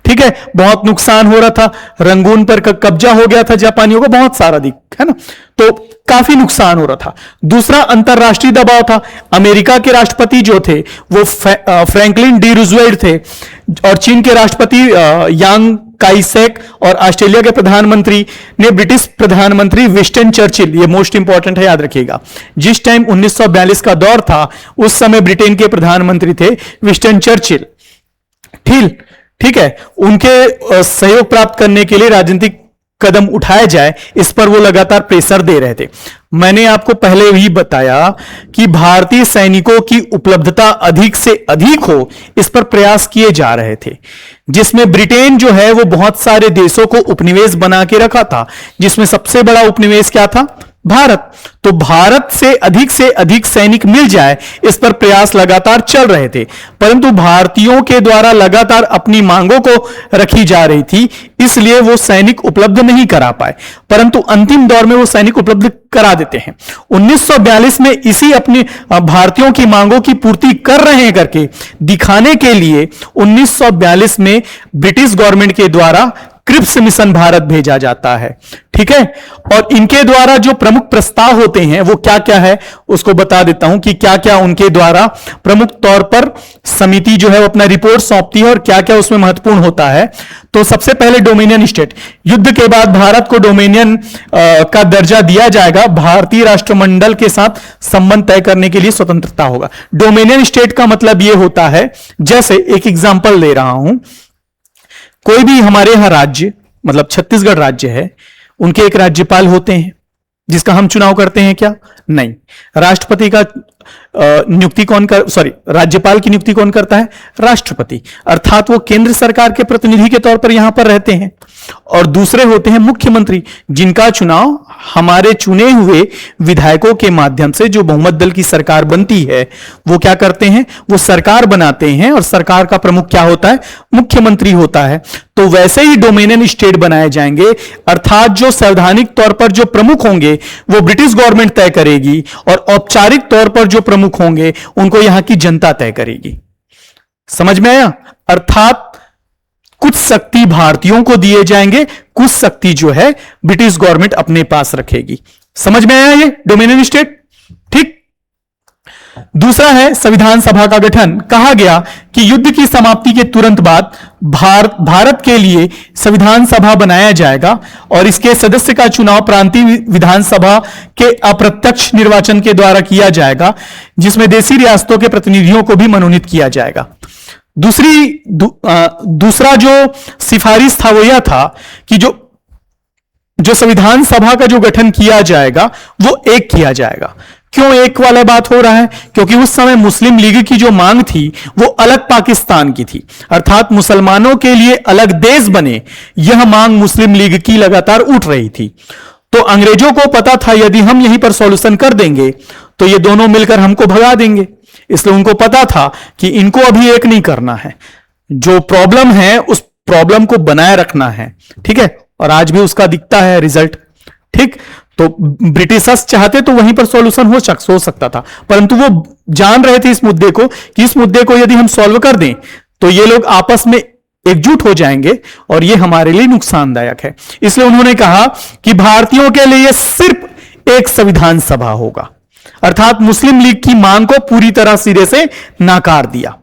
ठीक है, बहुत नुकसान हो रहा था, रंगून पर कब्जा हो गया था जापानियों को, बहुत सारा दिख है ना, तो काफी नुकसान हो रहा था। दूसरा अंतरराष्ट्रीय दबाव था। अमेरिका के राष्ट्रपति जो थे वो फ्रैंकलिन डी रूजवेल्ट थे, और चीन के राष्ट्रपति यांग काइसेक, और ऑस्ट्रेलिया के प्रधानमंत्री ने ब्रिटिश प्रधानमंत्री विंस्टन चर्चिल, ये मोस्ट इंपॉर्टेंट है, याद रखिएगा। जिस टाइम 1942 का दौर था उस समय ब्रिटेन के प्रधानमंत्री थे विंस्टन चर्चिल, ठीक है, उनके सहयोग प्राप्त करने के लिए राजनीतिक कदम उठाया जाए, इस पर वो लगातार प्रेशर दे रहे थे। मैंने आपको पहले ही बताया कि भारतीय सैनिकों की उपलब्धता अधिक से अधिक हो, इस पर प्रयास किए जा रहे थे, जिसमें ब्रिटेन जो है वो बहुत सारे देशों को उपनिवेश बना के रखा था, जिसमें सबसे बड़ा उपनिवेश क्या था? भारत। तो भारत से अधिक सैनिक मिल जाए, इस पर प्रयास लगातार चल रहे थे, परंतु भारतीयों के द्वारा लगातार अपनी मांगों को रखी जा रही थी, इसलिए वो सैनिक उपलब्ध नहीं करा पाए, परंतु अंतिम दौर में वो सैनिक उपलब्ध करा देते हैं। 1942 में इसी अपनी भारतीयों की मांगों की पूर्ति कर रहे हैं करके दिखाने के लिए 1942 में ब्रिटिश गवर्नमेंट के द्वारा क्रिप्स मिशन भारत भेजा जाता है, ठीक है। और इनके द्वारा जो प्रमुख प्रस्ताव होते हैं वो क्या क्या है उसको बता देता हूं कि क्या क्या उनके द्वारा प्रमुख तौर पर समिति जो है वो अपना रिपोर्ट सौंपती है और क्या क्या उसमें महत्वपूर्ण होता है। तो सबसे पहले डोमिनियन स्टेट, युद्ध के बाद भारत को डोमिनियन का दर्जा दिया जाएगा, भारतीय राष्ट्रमंडल के साथ संबंध तय करने के लिए स्वतंत्रता होगा। डोमिनियन स्टेट का मतलब यह होता है, जैसे एक एग्जांपल दे रहा हूं, कोई भी हमारे यहां राज्य, मतलब छत्तीसगढ़ राज्य है, उनके एक राज्यपाल होते हैं जिसका हम चुनाव करते हैं क्या? नहीं। राष्ट्रपति का नियुक्ति कौन कर, सॉरी, राज्यपाल की नियुक्ति कौन करता है? राष्ट्रपति। अर्थात वो केंद्र सरकार के प्रतिनिधि के तौर पर यहां पर रहते हैं। और दूसरे होते हैं मुख्यमंत्री, जिनका चुनाव हमारे चुने हुए विधायकों के माध्यम से, जो बहुमत दल की सरकार बनती है, वो क्या करते हैं? वो सरकार बनाते हैं, और सरकार का प्रमुख क्या होता है? मुख्यमंत्री होता है। तो वैसे ही डोमिनियन स्टेट बनाए जाएंगे, अर्थात जो संवैधानिक तौर पर जो प्रमुख होंगे वो ब्रिटिश गवर्नमेंट तय करेगी, और औपचारिक तौर पर जो प्रमुख होंगे उनको यहां की जनता तय करेगी। समझ में आया? अर्थात कुछ शक्ति भारतीयों को दिए जाएंगे, कुछ शक्ति जो है ब्रिटिश गवर्नमेंट अपने पास रखेगी। समझ में आया ये डोमिनियन स्टेट? ठीक। दूसरा है संविधान सभा का गठन। कहा गया कि युद्ध की समाप्ति के तुरंत बाद भारत के लिए संविधान सभा बनाया जाएगा, और इसके सदस्य का चुनाव प्रांतीय विधानसभा के अप्रत्यक्ष निर्वाचन के द्वारा किया जाएगा, जिसमें देशी रियासतों के प्रतिनिधियों को भी मनोनीत किया जाएगा। दूसरा जो सिफारिश था वो यह था कि जो संविधान सभा का जो गठन किया जाएगा वो एक किया जाएगा। क्यों एक वाला बात हो रहा है? क्योंकि उस समय मुस्लिम लीग की जो मांग थी वो अलग पाकिस्तान की थी, अर्थात मुसलमानों के लिए अलग देश बने, यह मांग मुस्लिम लीग की लगातार उठ रही थी। तो अंग्रेजों को पता था यदि हम यहीं पर सॉल्यूशन कर देंगे तो ये दोनों मिलकर हमको भगा देंगे, इसलिए उनको पता था कि इनको अभी एक नहीं करना है, जो प्रॉब्लम है उस प्रॉब्लम को बनाए रखना है, ठीक है। और आज भी उसका दिखता है रिजल्ट, ठीक। तो ब्रिटिशर्स चाहते तो वहीं पर सॉल्यूशन हो सकता था, परंतु वो जान रहे थे इस मुद्दे को कि इस मुद्दे को यदि हम सॉल्व कर दें तो ये लोग आपस में एकजुट हो जाएंगे और ये हमारे लिए नुकसानदायक है। इसलिए उन्होंने कहा कि भारतीयों के लिए सिर्फ एक संविधान सभा होगा, अर्थात मुस्लिम लीग की मांग को पूरी तरह सिरे से नाकार दिया।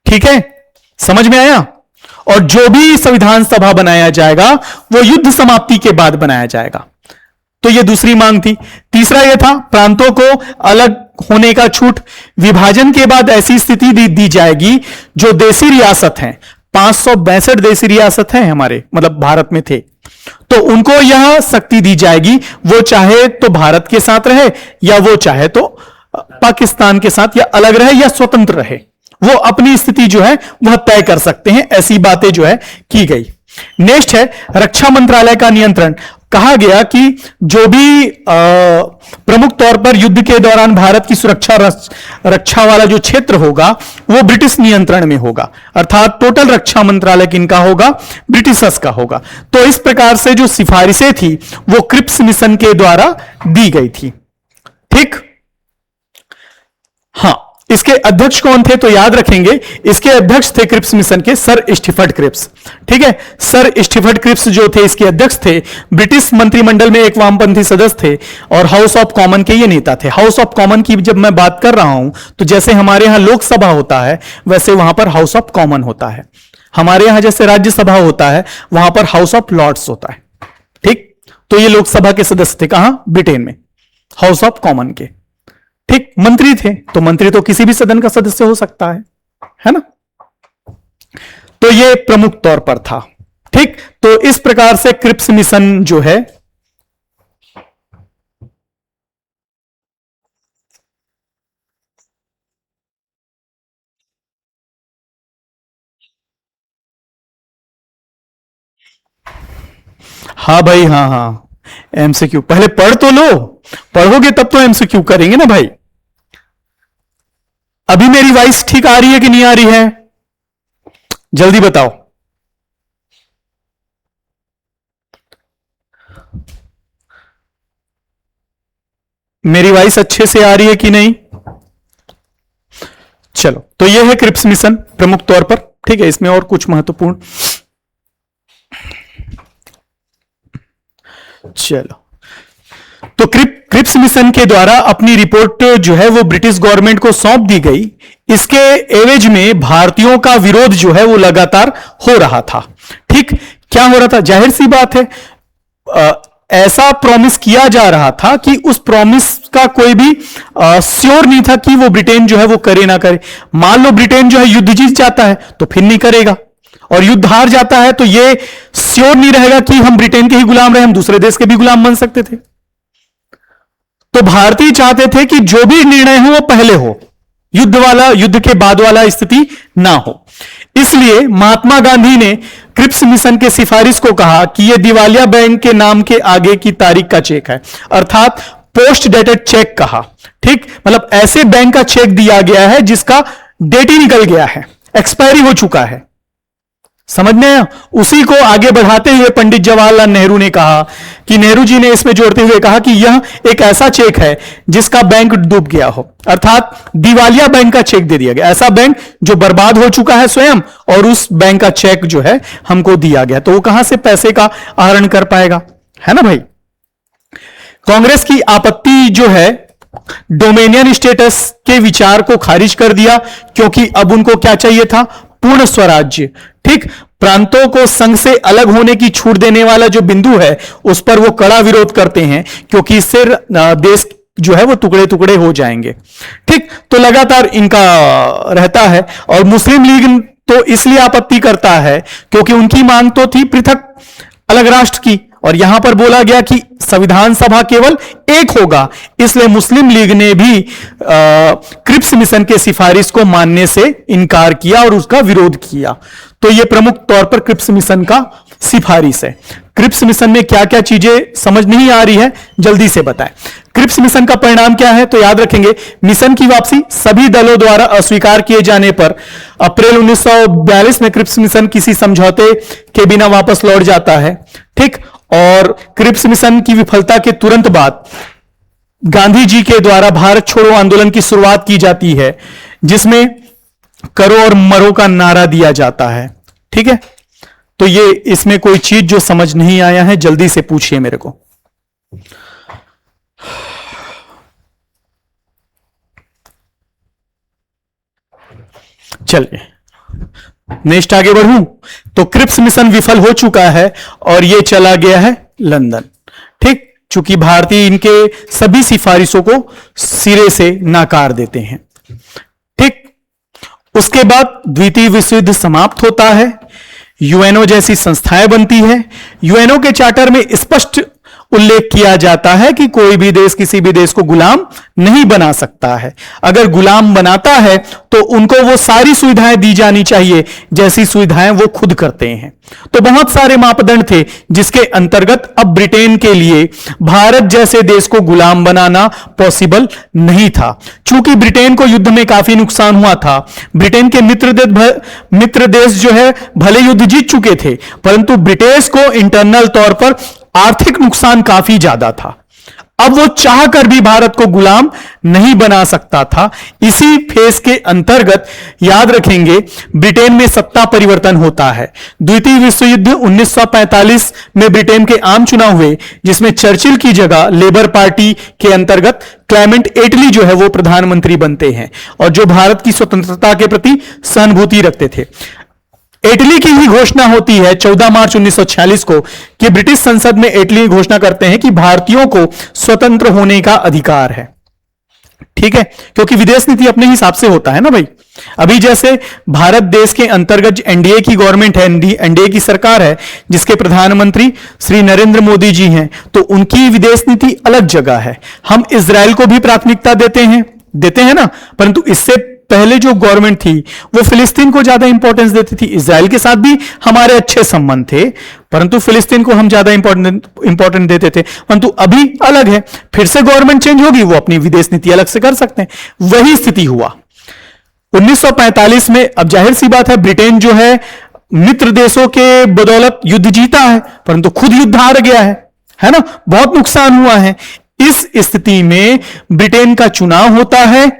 ठीक है, समझ में आया? और जो भी संविधान सभा बनाया जाएगा वो युद्ध समाप्ति के बाद बनाया जाएगा। तो यह दूसरी मांग थी। तीसरा यह था प्रांतों को अलग होने का छूट। विभाजन के बाद ऐसी स्थिति दी जाएगी जो देशी रियासत हैं, 562 देशी रियासत हैं हमारे, मतलब भारत में थे, तो उनको यह शक्ति दी जाएगी, वो चाहे तो भारत के साथ रहे या वो चाहे तो पाकिस्तान के साथ, या अलग रहे या स्वतंत्र रहे, वो अपनी स्थिति जो है वह तय कर सकते हैं। ऐसी बातें जो है की गई। नेक्स्ट है रक्षा मंत्रालय का नियंत्रण। कहा गया कि जो भी प्रमुख तौर पर युद्ध के दौरान भारत की सुरक्षा रक्षा वाला जो क्षेत्र होगा वो ब्रिटिश नियंत्रण में होगा, अर्थात टोटल रक्षा मंत्रालय किनका होगा? ब्रिटिशर्स का होगा। तो इस प्रकार से जो सिफारिशें थी वो क्रिप्स मिशन के द्वारा दी गई थी। ठीक, हाँ। इसके अध्यक्ष कौन थे? तो याद रखेंगे, इसके अध्यक्ष थे क्रिप्स मिशन के सर स्टीफर्ड क्रिप्स। ठीक है, सर स्टीफर्ड क्रिप्स जो थे इसके अध्यक्ष थे। ब्रिटिश मंत्रिमंडल में एक वामपंथी सदस्य थे और हाउस ऑफ कॉमन के ये नेता थे। हाउस ऑफ कॉमन की जब मैं बात कर रहा हूं तो जैसे हमारे यहां लोकसभा होता है वैसे वहां पर हाउस ऑफ कॉमन होता है। हमारे यहां जैसे राज्यसभा होता है वहां पर हाउस ऑफ लॉर्ड्स होता है। ठीक, तो ये लोकसभा के सदस्य थे। कहां? ब्रिटेन में, हाउस ऑफ कॉमन के। ठीक, मंत्री थे, तो मंत्री तो किसी भी सदन का सदस्य हो सकता है ना? तो ये प्रमुख तौर पर था। ठीक, तो इस प्रकार से क्रिप्स मिशन जो है हाँ भाई, हाँ हाँ, एमसीक्यू पहले पढ़ तो लो, पढ़ोगे तब तो एमसीक्यू करेंगे ना भाई। अभी मेरी वॉइस ठीक आ रही है कि नहीं आ रही है? जल्दी बताओ। मेरी वॉइस अच्छे से आ रही है कि नहीं? चलो, तो यह है क्रिप्स मिशन प्रमुख तौर पर। ठीक है, इसमें और कुछ महत्वपूर्ण, चलो, तो क्रिप्स मिशन के द्वारा अपनी रिपोर्ट जो है वो ब्रिटिश गवर्नमेंट को सौंप दी गई। इसके एवज में भारतीयों का विरोध जो है वो लगातार हो रहा था। ठीक, क्या हो रहा था? जाहिर सी बात है, ऐसा प्रॉमिस किया जा रहा था कि उस प्रॉमिस का कोई भी श्योर नहीं था कि वो ब्रिटेन जो है वो करे ना करे। मान लो ब्रिटेन जो है युद्ध जीत जाता है तो फिर नहीं करेगा, और युद्ध हार जाता है तो ये श्योर नहीं रहेगा कि हम ब्रिटेन के ही गुलाम रहे, हम दूसरे देश के भी गुलाम बन सकते थे। तो भारतीय चाहते थे कि जो भी निर्णय हो वो पहले हो, युद्ध के बाद वाला स्थिति ना हो। इसलिए महात्मा गांधी ने क्रिप्स मिशन के सिफारिश को कहा कि यह दिवालिया बैंक के नाम के आगे की तारीख का चेक है, अर्थात पोस्ट डेटेड चेक कहा। ठीक, मतलब ऐसे बैंक का चेक दिया गया है जिसका डेट ही निकल गया है, एक्सपायरी हो चुका है। समझ में आया? उसी को आगे बढ़ाते हुए पंडित जवाहरलाल नेहरू ने कहा कि नेहरू जी ने इसमें जोड़ते हुए कहा कि यह एक ऐसा चेक है जिसका बैंक डूब गया हो, अर्थात दिवालिया बैंक का चेक दे दिया गया, ऐसा बैंक जो बर्बाद हो चुका है स्वयं, और उस बैंक का चेक जो है हमको दिया गया, तो वो कहां से पैसे का आहरण कर पाएगा? है ना भाई? कांग्रेस की आपत्ति जो है डोमेनियन स्टेटस के विचार को खारिज कर दिया, क्योंकि अब उनको क्या चाहिए था? पूर्ण स्वराज्य। ठीक, प्रांतों को संघ से अलग होने की छूट देने वाला जो बिंदु है उस पर वो कड़ा विरोध करते हैं, क्योंकि इससे देश जो है वो टुकड़े टुकड़े हो जाएंगे। ठीक, तो लगातार इनका रहता है। और मुस्लिम लीग तो इसलिए आपत्ति करता है क्योंकि उनकी मांग तो थी पृथक अलग राष्ट्र की, और यहां पर बोला गया कि संविधान सभा केवल एक होगा, इसलिए मुस्लिम लीग ने भी क्रिप्स मिशन के सिफारिश को मानने से इनकार किया और उसका विरोध किया। तो यह प्रमुख तौर पर क्रिप्स मिशन का सिफारिश है। क्रिप्स मिशन में क्या क्या चीजें समझ नहीं आ रही है, जल्दी से बताएं। क्रिप्स मिशन का परिणाम क्या है? तो याद रखेंगे, मिशन की वापसी सभी दलों द्वारा अस्वीकार किए जाने पर अप्रैल 1942 में क्रिप्स मिशन किसी समझौते के बिना वापस लौट जाता है। ठीक, और क्रिप्स मिशन की विफलता के तुरंत बाद गांधी जी के द्वारा भारत छोड़ो आंदोलन की शुरुआत की जाती है, जिसमें करो और मरो का नारा दिया जाता है। ठीक है, तो ये इसमें कोई चीज जो समझ नहीं आया है जल्दी से पूछिए मेरे को। चलिए नेक्स्ट आगे बढ़ूं। तो क्रिप्स मिशन विफल हो चुका है और यह चला गया है लंदन। ठीक, चूंकि भारतीय इनके सभी सिफारिशों को सिरे से नाकार देते हैं। ठीक, उसके बाद द्वितीय विश्व युद्ध समाप्त होता है, यूएनओ जैसी संस्थाएं बनती है। यूएनओ के चार्टर में स्पष्ट उल्लेख किया जाता है कि कोई भी देश किसी भी देश को गुलाम नहीं बना सकता है। अगर गुलाम बनाता है तो उनको वो सारी सुविधाएं दी जानी चाहिए जैसी सुविधाएं वो खुद करते हैं। तो बहुत सारे मापदंड थे जिसके अंतर्गत अब ब्रिटेन के लिए भारत जैसे देश को गुलाम बनाना पॉसिबल नहीं था। चूंकि ब्रिटेन को युद्ध में काफी नुकसान हुआ था, ब्रिटेन के मित्र देश जो है भले युद्ध जीत चुके थे, परंतु ब्रिटिश को इंटरनल तौर पर आर्थिक नुकसान काफी ज्यादा था। अब वो चाहकर भी भारत को गुलाम नहीं बना सकता था। इसी फेज के अंतर्गत याद रखेंगे ब्रिटेन में सत्ता परिवर्तन होता है। द्वितीय विश्व युद्ध 1945 में ब्रिटेन के आम चुनाव हुए, जिसमें चर्चिल की जगह लेबर पार्टी के अंतर्गत क्लेमेंट एटली जो है वो प्रधानमंत्री बनते हैं और जो भारत की स्वतंत्रता के प्रति सहानुभूति रखते थे। एटली की ही घोषणा होती है 14 मार्च 1946 को कि ब्रिटिश संसद में एटली घोषणा करते हैं कि भारतीयों को स्वतंत्र होने का अधिकार है। ठीक है, क्योंकि विदेश नीति अपने हिसाब से होता है ना भाई। अभी जैसे भारत देश के अंतर्गत एनडीए की गवर्नमेंट है, एनडीए की सरकार है, जिसके प्रधानमंत्री श्री नरेंद्र मोदी जी हैं, तो उनकी विदेश नीति अलग जगह है। हम इजराइल को भी प्राथमिकता देते हैं ना, परंतु इससे पहले जो गवर्नमेंट थी वो फिलिस्तीन को ज्यादा इंपॉर्टेंस देती थी। इजराइल के साथ भी हमारे अच्छे संबंध थे, परंतु फिलिस्तीन को हम ज्यादा इंपॉर्टेंट देते थे। परंतु अभी अलग है, फिर से गवर्नमेंट चेंज होगी, वो अपनी विदेश नीति अलग से कर सकते हैं। वही स्थिति हुआ 1945 में। अब जाहिर सी बात है, ब्रिटेन जो है मित्र देशों के बदौलत युद्ध जीता है, परंतु खुद युद्ध हार गया है ना, बहुत नुकसान हुआ है। इस स्थिति में ब्रिटेन का चुनाव होता है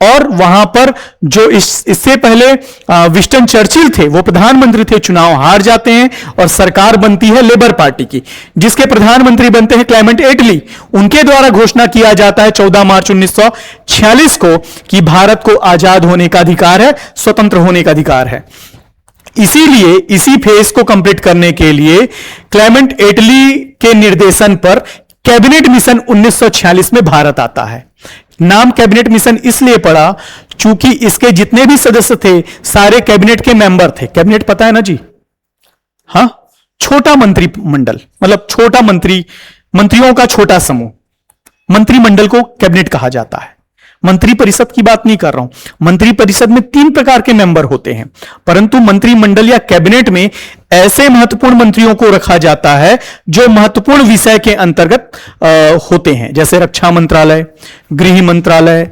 और वहां पर जो इससे पहले विंस्टन चर्चिल थे, वो प्रधानमंत्री थे, चुनाव हार जाते हैं और सरकार बनती है लेबर पार्टी की, जिसके प्रधानमंत्री बनते हैं क्लेमेंट एटली। उनके द्वारा घोषणा किया जाता है 14 मार्च 1946 को कि भारत को आजाद होने का अधिकार है, स्वतंत्र होने का अधिकार है। इसीलिए इसी फेज को कंप्लीट करने के लिए क्लेमेंट एटली के निर्देशन पर कैबिनेट मिशन 1946 में भारत आता है। नाम कैबिनेट मिशन इसलिए पड़ा चूंकि इसके जितने भी सदस्य थे सारे कैबिनेट के मेंबर थे। कैबिनेट पता है ना जी, हां, छोटा मंत्रिमंडल, मतलब छोटा मंत्रियों का छोटा समूह, मंत्रिमंडल को कैबिनेट कहा जाता है। मंत्रिपरिषद की बात नहीं कर रहा हूं। मंत्रिपरिषद में 3 प्रकार के मेंबर होते हैं, परंतु मंत्रिमंडल या कैबिनेट में ऐसे महत्वपूर्ण मंत्रियों को रखा जाता है जो महत्वपूर्ण विषय के अंतर्गत होते हैं, जैसे रक्षा मंत्रालय, गृह मंत्रालय,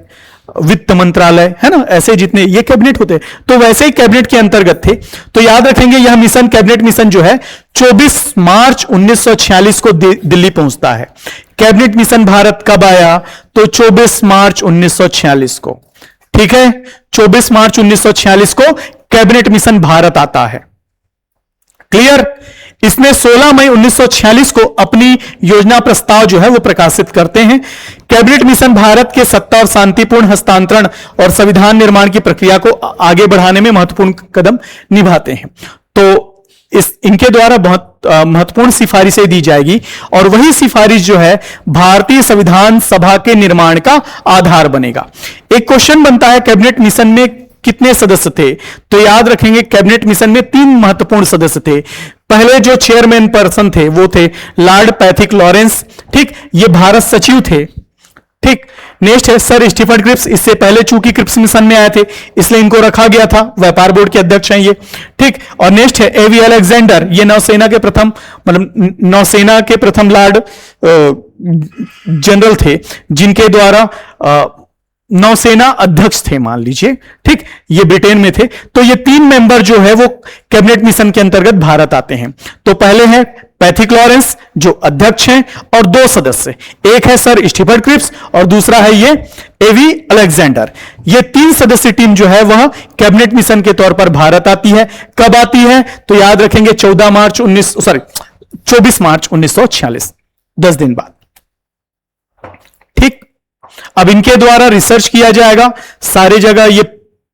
वित्त मंत्रालय, है ना, ऐसे जितने ये कैबिनेट होते हैं, तो वैसे ही कैबिनेट के अंतर्गत थे। तो याद रखेंगे यह मिशन, कैबिनेट मिशन जो है 24 मार्च 1946 को दिल्ली पहुंचता है। कैबिनेट मिशन भारत कब आया? तो 24 मार्च 1946 को। ठीक है, 24 मार्च 1946 को कैबिनेट मिशन भारत आता है। क्लियर? इसमें 16 मई 1946 को अपनी योजना प्रस्ताव जो है वो प्रकाशित करते हैं। कैबिनेट मिशन भारत के सत्ता और शांतिपूर्ण हस्तांतरण और संविधान निर्माण की प्रक्रिया को आगे बढ़ाने में महत्वपूर्ण कदम निभाते हैं। तो इनके द्वारा बहुत महत्वपूर्ण सिफारिशें दी जाएगी और वही सिफारिश जो है भारतीय संविधान सभा के निर्माण का आधार बनेगा। एक क्वेश्चन बनता है, कैबिनेट मिशन में कितने सदस्य थे? तो याद रखेंगे कैबिनेट मिशन में 3 महत्वपूर्ण सदस्य थे। पहले जो चेयरमैन पर्सन थे वो थे लॉर्ड पैथिक लॉरेंस, ठीक, ये भारत सचिव थे। ठीक, नेक्स्ट है सर स्टीफन क्रिप्स, इससे पहले चूंकि क्रिप्स मिशन में आए थे इसलिए इनको रखा गया था, व्यापार बोर्ड के अध्यक्ष हैं ये। ठीक, और नेक्स्ट है एवी अलेक्जेंडर, ये नौसेना के प्रथम, मतलब नौसेना के प्रथम लॉर्ड जनरल थे, जिनके द्वारा नौसेना अध्यक्ष थे मान लीजिए। ठीक, ये ब्रिटेन में थे। तो ये 3 मेंबर जो है वो कैबिनेट मिशन के अंतर्गत भारत आते हैं। तो पहले है पैथिक लॉरेंस जो अध्यक्ष हैं और 2 सदस्य, एक है सर स्टीफन क्रिप्स और दूसरा है ये एवी अलेक्जेंडर। ये 3 सदस्य टीम जो है वह कैबिनेट मिशन के तौर पर भारत आती है। कब आती है? तो याद रखेंगे 24 मार्च 1946, 10 दिन बाद। ठीक, अब इनके द्वारा रिसर्च किया जाएगा, सारे जगह ये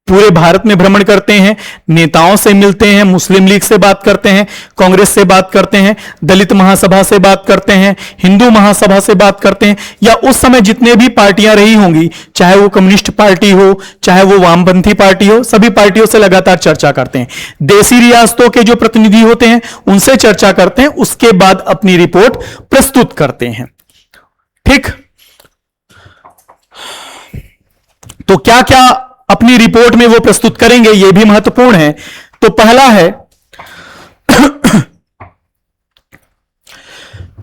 पूरे भारत में भ्रमण करते हैं, नेताओं से मिलते हैं, मुस्लिम लीग से बात करते हैं, कांग्रेस से बात करते हैं, दलित महासभा से बात करते हैं, हिंदू महासभा से बात करते हैं, या उस समय जितने भी पार्टियां रही होंगी, चाहे वो कम्युनिस्ट पार्टी हो, चाहे वो वामपंथी पार्टी हो, सभी पार्टियों से लगातार चर्चा करते हैं। देशी रियासतों के जो प्रतिनिधि होते हैं उनसे चर्चा करते हैं, उसके बाद अपनी रिपोर्ट प्रस्तुत करते हैं। ठीक, तो क्या क्या अपनी रिपोर्ट में वो प्रस्तुत करेंगे ये भी महत्वपूर्ण है। तो पहला है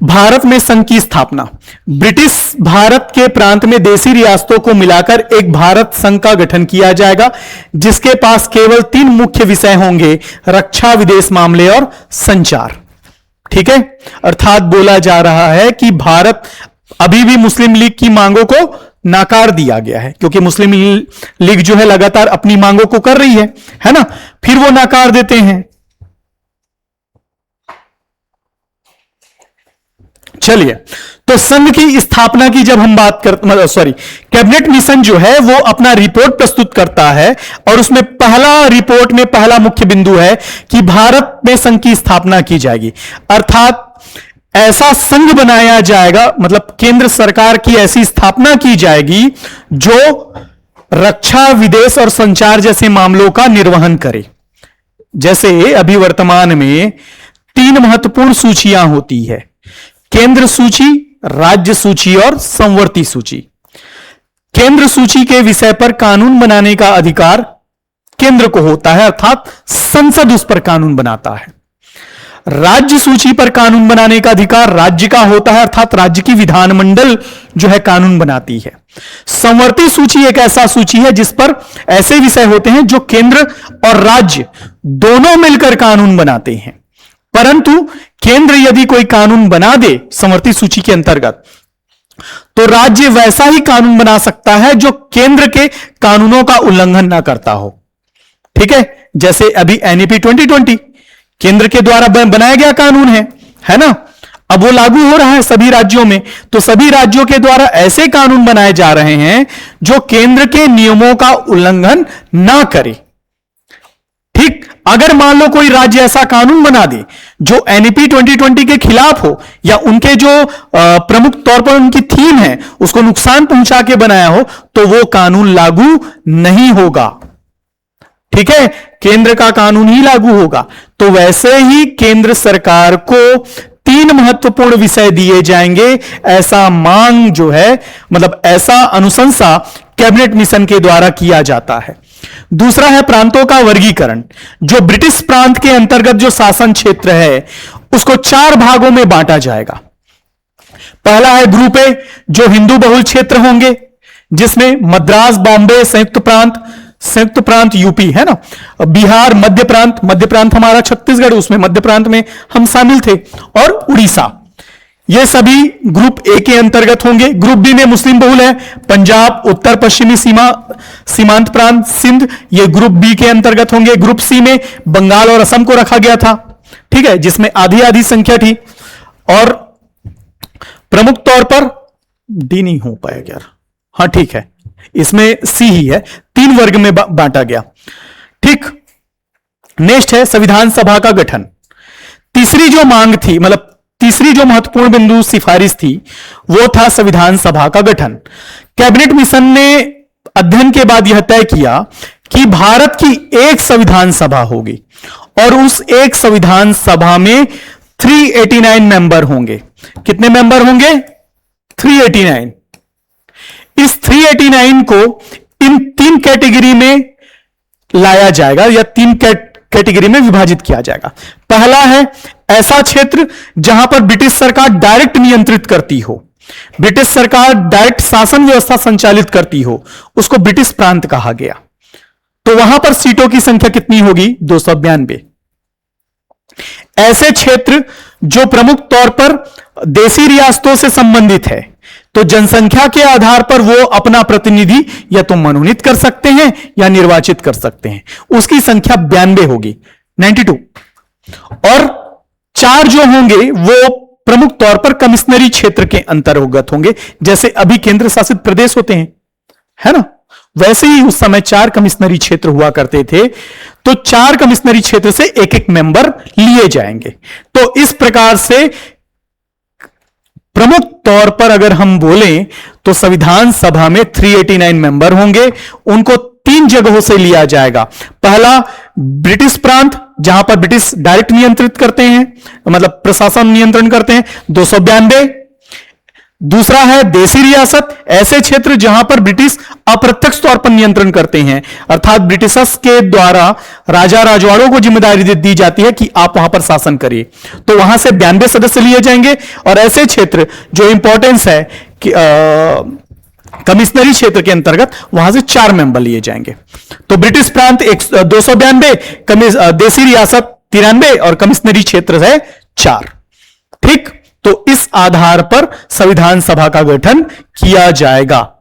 भारत में संघ की स्थापना। ब्रिटिश भारत के प्रांत में देशी रियासतों को मिलाकर एक भारत संघ का गठन किया जाएगा, जिसके पास केवल 3 मुख्य विषय होंगे, रक्षा, विदेश मामले और संचार। ठीक है, अर्थात बोला जा रहा है कि भारत अभी भी मुस्लिम लीग की मांगों को नाकार दिया गया है, क्योंकि मुस्लिम लीग जो है लगातार अपनी मांगों को कर रही है ना, फिर वो नाकार देते हैं। चलिए, तो संघ की स्थापना की जब हम बात करते, सॉरी, कैबिनेट मिशन जो है वो अपना रिपोर्ट प्रस्तुत करता है और उसमें पहला रिपोर्ट में पहला मुख्य बिंदु है कि भारत में संघ की स्थापना की जाएगी, अर्थात ऐसा संघ बनाया जाएगा, मतलब केंद्र सरकार की ऐसी स्थापना की जाएगी जो रक्षा, विदेश और संचार जैसे मामलों का निर्वहन करे। जैसे अभी वर्तमान में 3 महत्वपूर्ण सूचियां होती है, केंद्र सूची, राज्य सूची और संवर्ती सूची। केंद्र सूची के विषय पर कानून बनाने का अधिकार केंद्र को होता है, अर्थात संसद उस पर कानून बनाता है। राज्य सूची पर कानून बनाने का अधिकार राज्य का होता है, अर्थात राज्य की विधानमंडल जो है कानून बनाती है। संवर्ती सूची एक ऐसा सूची है जिस पर ऐसे विषय होते हैं जो केंद्र और राज्य दोनों मिलकर कानून बनाते हैं, परंतु केंद्र यदि कोई कानून बना दे संवर्ती सूची के अंतर्गत, तो राज्य वैसा ही कानून बना सकता है जो केंद्र के कानूनों का उल्लंघन ना करता हो। ठीक है, जैसे अभी एनईपी 2020 केंद्र के द्वारा बनाया गया कानून है ना, अब वो लागू हो रहा है सभी राज्यों में, तो सभी राज्यों के द्वारा ऐसे कानून बनाए जा रहे हैं जो केंद्र के नियमों का उल्लंघन ना करे। ठीक, अगर मान लो कोई राज्य ऐसा कानून बना दे जो एनईपी 2020 के खिलाफ हो या उनके जो प्रमुख तौर पर उनकी थीम है उसको नुकसान पहुंचा के बनाया हो, तो वो कानून लागू नहीं होगा। ठीक है, केंद्र का कानून ही लागू होगा। तो वैसे ही केंद्र सरकार को 3 महत्वपूर्ण विषय दिए जाएंगे, ऐसा मांग जो है, मतलब ऐसा अनुशंसा कैबिनेट मिशन के द्वारा किया जाता है। दूसरा है प्रांतों का वर्गीकरण, जो ब्रिटिश प्रांत के अंतर्गत जो शासन क्षेत्र है उसको 4 भागों में बांटा जाएगा। पहला है ग्रुप ए, जो हिंदू बहुल क्षेत्र होंगे, जिसमें मद्रास, बॉम्बे, संयुक्त प्रांत यूपी है ना, बिहार, मध्य प्रांत हमारा छत्तीसगढ़, उसमें मध्य प्रांत में हम शामिल थे, और उड़ीसा, ये सभी ग्रुप ए के अंतर्गत होंगे। ग्रुप बी में मुस्लिम बहुल है, पंजाब, उत्तर पश्चिमी सीमांत प्रांत, सिंध, ये ग्रुप बी के अंतर्गत होंगे। ग्रुप सी में बंगाल और असम को रखा गया था, ठीक है, जिसमें आधी आधी संख्या थी, और प्रमुख तौर पर डी नहीं हो पाएगा यार, हाँ ठीक है, इसमें सी ही है, 3 वर्ग में बांटा गया। ठीक, नेक्स्ट है संविधान सभा का गठन। तीसरी जो मांग थी, मतलब तीसरी जो महत्वपूर्ण बिंदु सिफारिश थी, वो था संविधान सभा का गठन। कैबिनेट मिशन ने अध्ययन के बाद यह तय किया कि भारत की एक संविधान सभा होगी और उस एक संविधान सभा में 389 मेंबर होंगे। कितने मेंबर होंगे? 389। इस 389 को इन 3 कैटेगरी में लाया जाएगा या 3 कैटेगरी में विभाजित किया जाएगा। पहला है ऐसा क्षेत्र जहां पर ब्रिटिश सरकार डायरेक्ट नियंत्रित करती हो, ब्रिटिश सरकार डायरेक्ट शासन व्यवस्था संचालित करती हो, उसको ब्रिटिश प्रांत कहा गया। तो वहां पर सीटों की संख्या कितनी होगी? 292। ऐसे क्षेत्र जो प्रमुख तौर पर देशी रियासतों से संबंधित है, तो जनसंख्या के आधार पर वो अपना प्रतिनिधि या तो मनोनीत कर सकते हैं या निर्वाचित कर सकते हैं, उसकी संख्या 92 होगी, 92। और 4 जो होंगे वो प्रमुख तौर पर कमिश्नरी क्षेत्र के अंतर्गत होंगे, जैसे अभी केंद्र शासित प्रदेश होते हैं, है ना, वैसे ही उस समय 4 कमिश्नरी क्षेत्र हुआ करते थे। तो 4 कमिश्नरी क्षेत्र से एक एक मेंबर लिए जाएंगे। तो इस प्रकार से प्रमुख तौर पर अगर हम बोलें तो संविधान सभा में 389 मेंबर होंगे, उनको 3 जगहों से लिया जाएगा। पहला ब्रिटिश प्रांत, जहां पर ब्रिटिश डायरेक्ट नियंत्रित करते हैं, मतलब प्रशासन नियंत्रण करते हैं, 292। दूसरा है देशी रियासत, ऐसे क्षेत्र जहां पर ब्रिटिश अप्रत्यक्ष तौर पर नियंत्रण करते हैं, अर्थात ब्रिटिशर्स के द्वारा राजा राजवाड़ों को जिम्मेदारी दी जाती है कि आप वहां पर शासन करिए, तो वहां से 92 सदस्य लिए जाएंगे। और ऐसे क्षेत्र जो इंपॉर्टेंस है कि कमिश्नरी क्षेत्र के अंतर्गत, वहां से 4 मेंबर लिए जाएंगे। तो ब्रिटिश प्रांत 292, देशी रियासत 93 और कमिश्नरी क्षेत्र है 4। ठीक, तो इस आधार पर संविधान सभा का गठन किया जाएगा।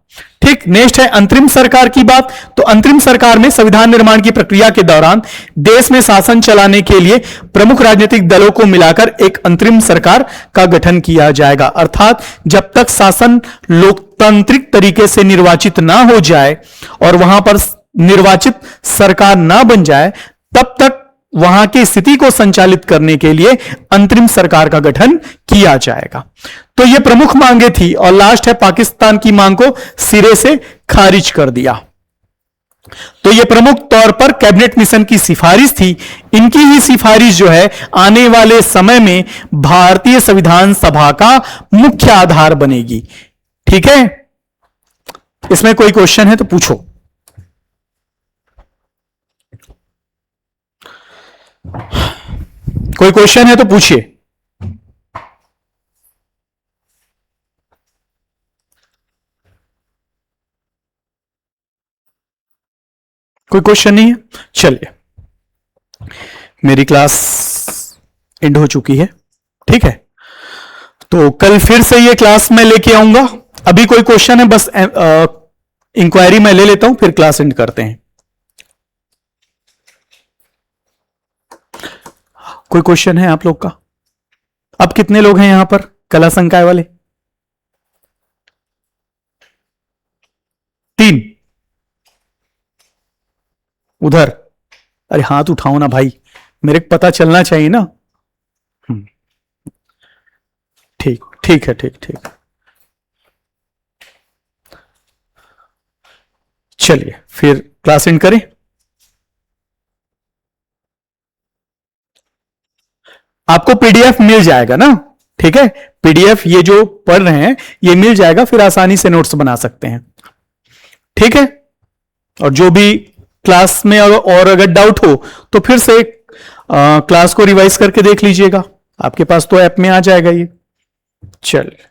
ठीक, नेक्स्ट है अंतरिम सरकार की बात। तो अंतरिम सरकार में संविधान निर्माण की प्रक्रिया के दौरान देश में शासन चलाने के लिए प्रमुख राजनीतिक दलों को मिलाकर एक अंतरिम सरकार का गठन किया जाएगा। अर्थात जब तक शासन लोकतांत्रिक तरीके से निर्वाचित ना हो जाए और वहां पर निर्वाचित सरकार ना बन जाए, तब तक वहां की स्थिति को संचालित करने के लिए अंतरिम सरकार का गठन किया जाएगा। तो यह प्रमुख मांगे थी। और लास्ट है, पाकिस्तान की मांग को सिरे से खारिज कर दिया। तो यह प्रमुख तौर पर कैबिनेट मिशन की सिफारिश थी। इनकी ही सिफारिश जो है आने वाले समय में भारतीय संविधान सभा का मुख्य आधार बनेगी। ठीक है, इसमें कोई क्वेश्चन है तो पूछो। कोई क्वेश्चन है तो पूछिए। कोई क्वेश्चन नहीं है? चलिए, मेरी क्लास एंड हो चुकी है। ठीक है, तो कल फिर से ये क्लास मैं लेके आऊंगा। अभी कोई क्वेश्चन है? बस इंक्वायरी मैं ले लेता हूं, फिर क्लास एंड करते हैं। कोई क्वेश्चन है आप लोग का? अब कितने लोग हैं यहां पर कला संकाय वाले? 3 उधर। अरे हाथ उठाओ ना भाई, मेरे को पता चलना चाहिए ना। ठीक ठीक है, ठीक ठीक। चलिए फिर क्लास एंड करें। आपको पीडीएफ मिल जाएगा ना? ठीक है, पीडीएफ ये जो पढ़ रहे हैं ये मिल जाएगा, फिर आसानी से नोट्स बना सकते हैं। ठीक है, और जो भी क्लास में और अगर डाउट हो तो फिर से क्लास को रिवाइज करके देख लीजिएगा। आपके पास तो ऐप में आ जाएगा ये। चलिए।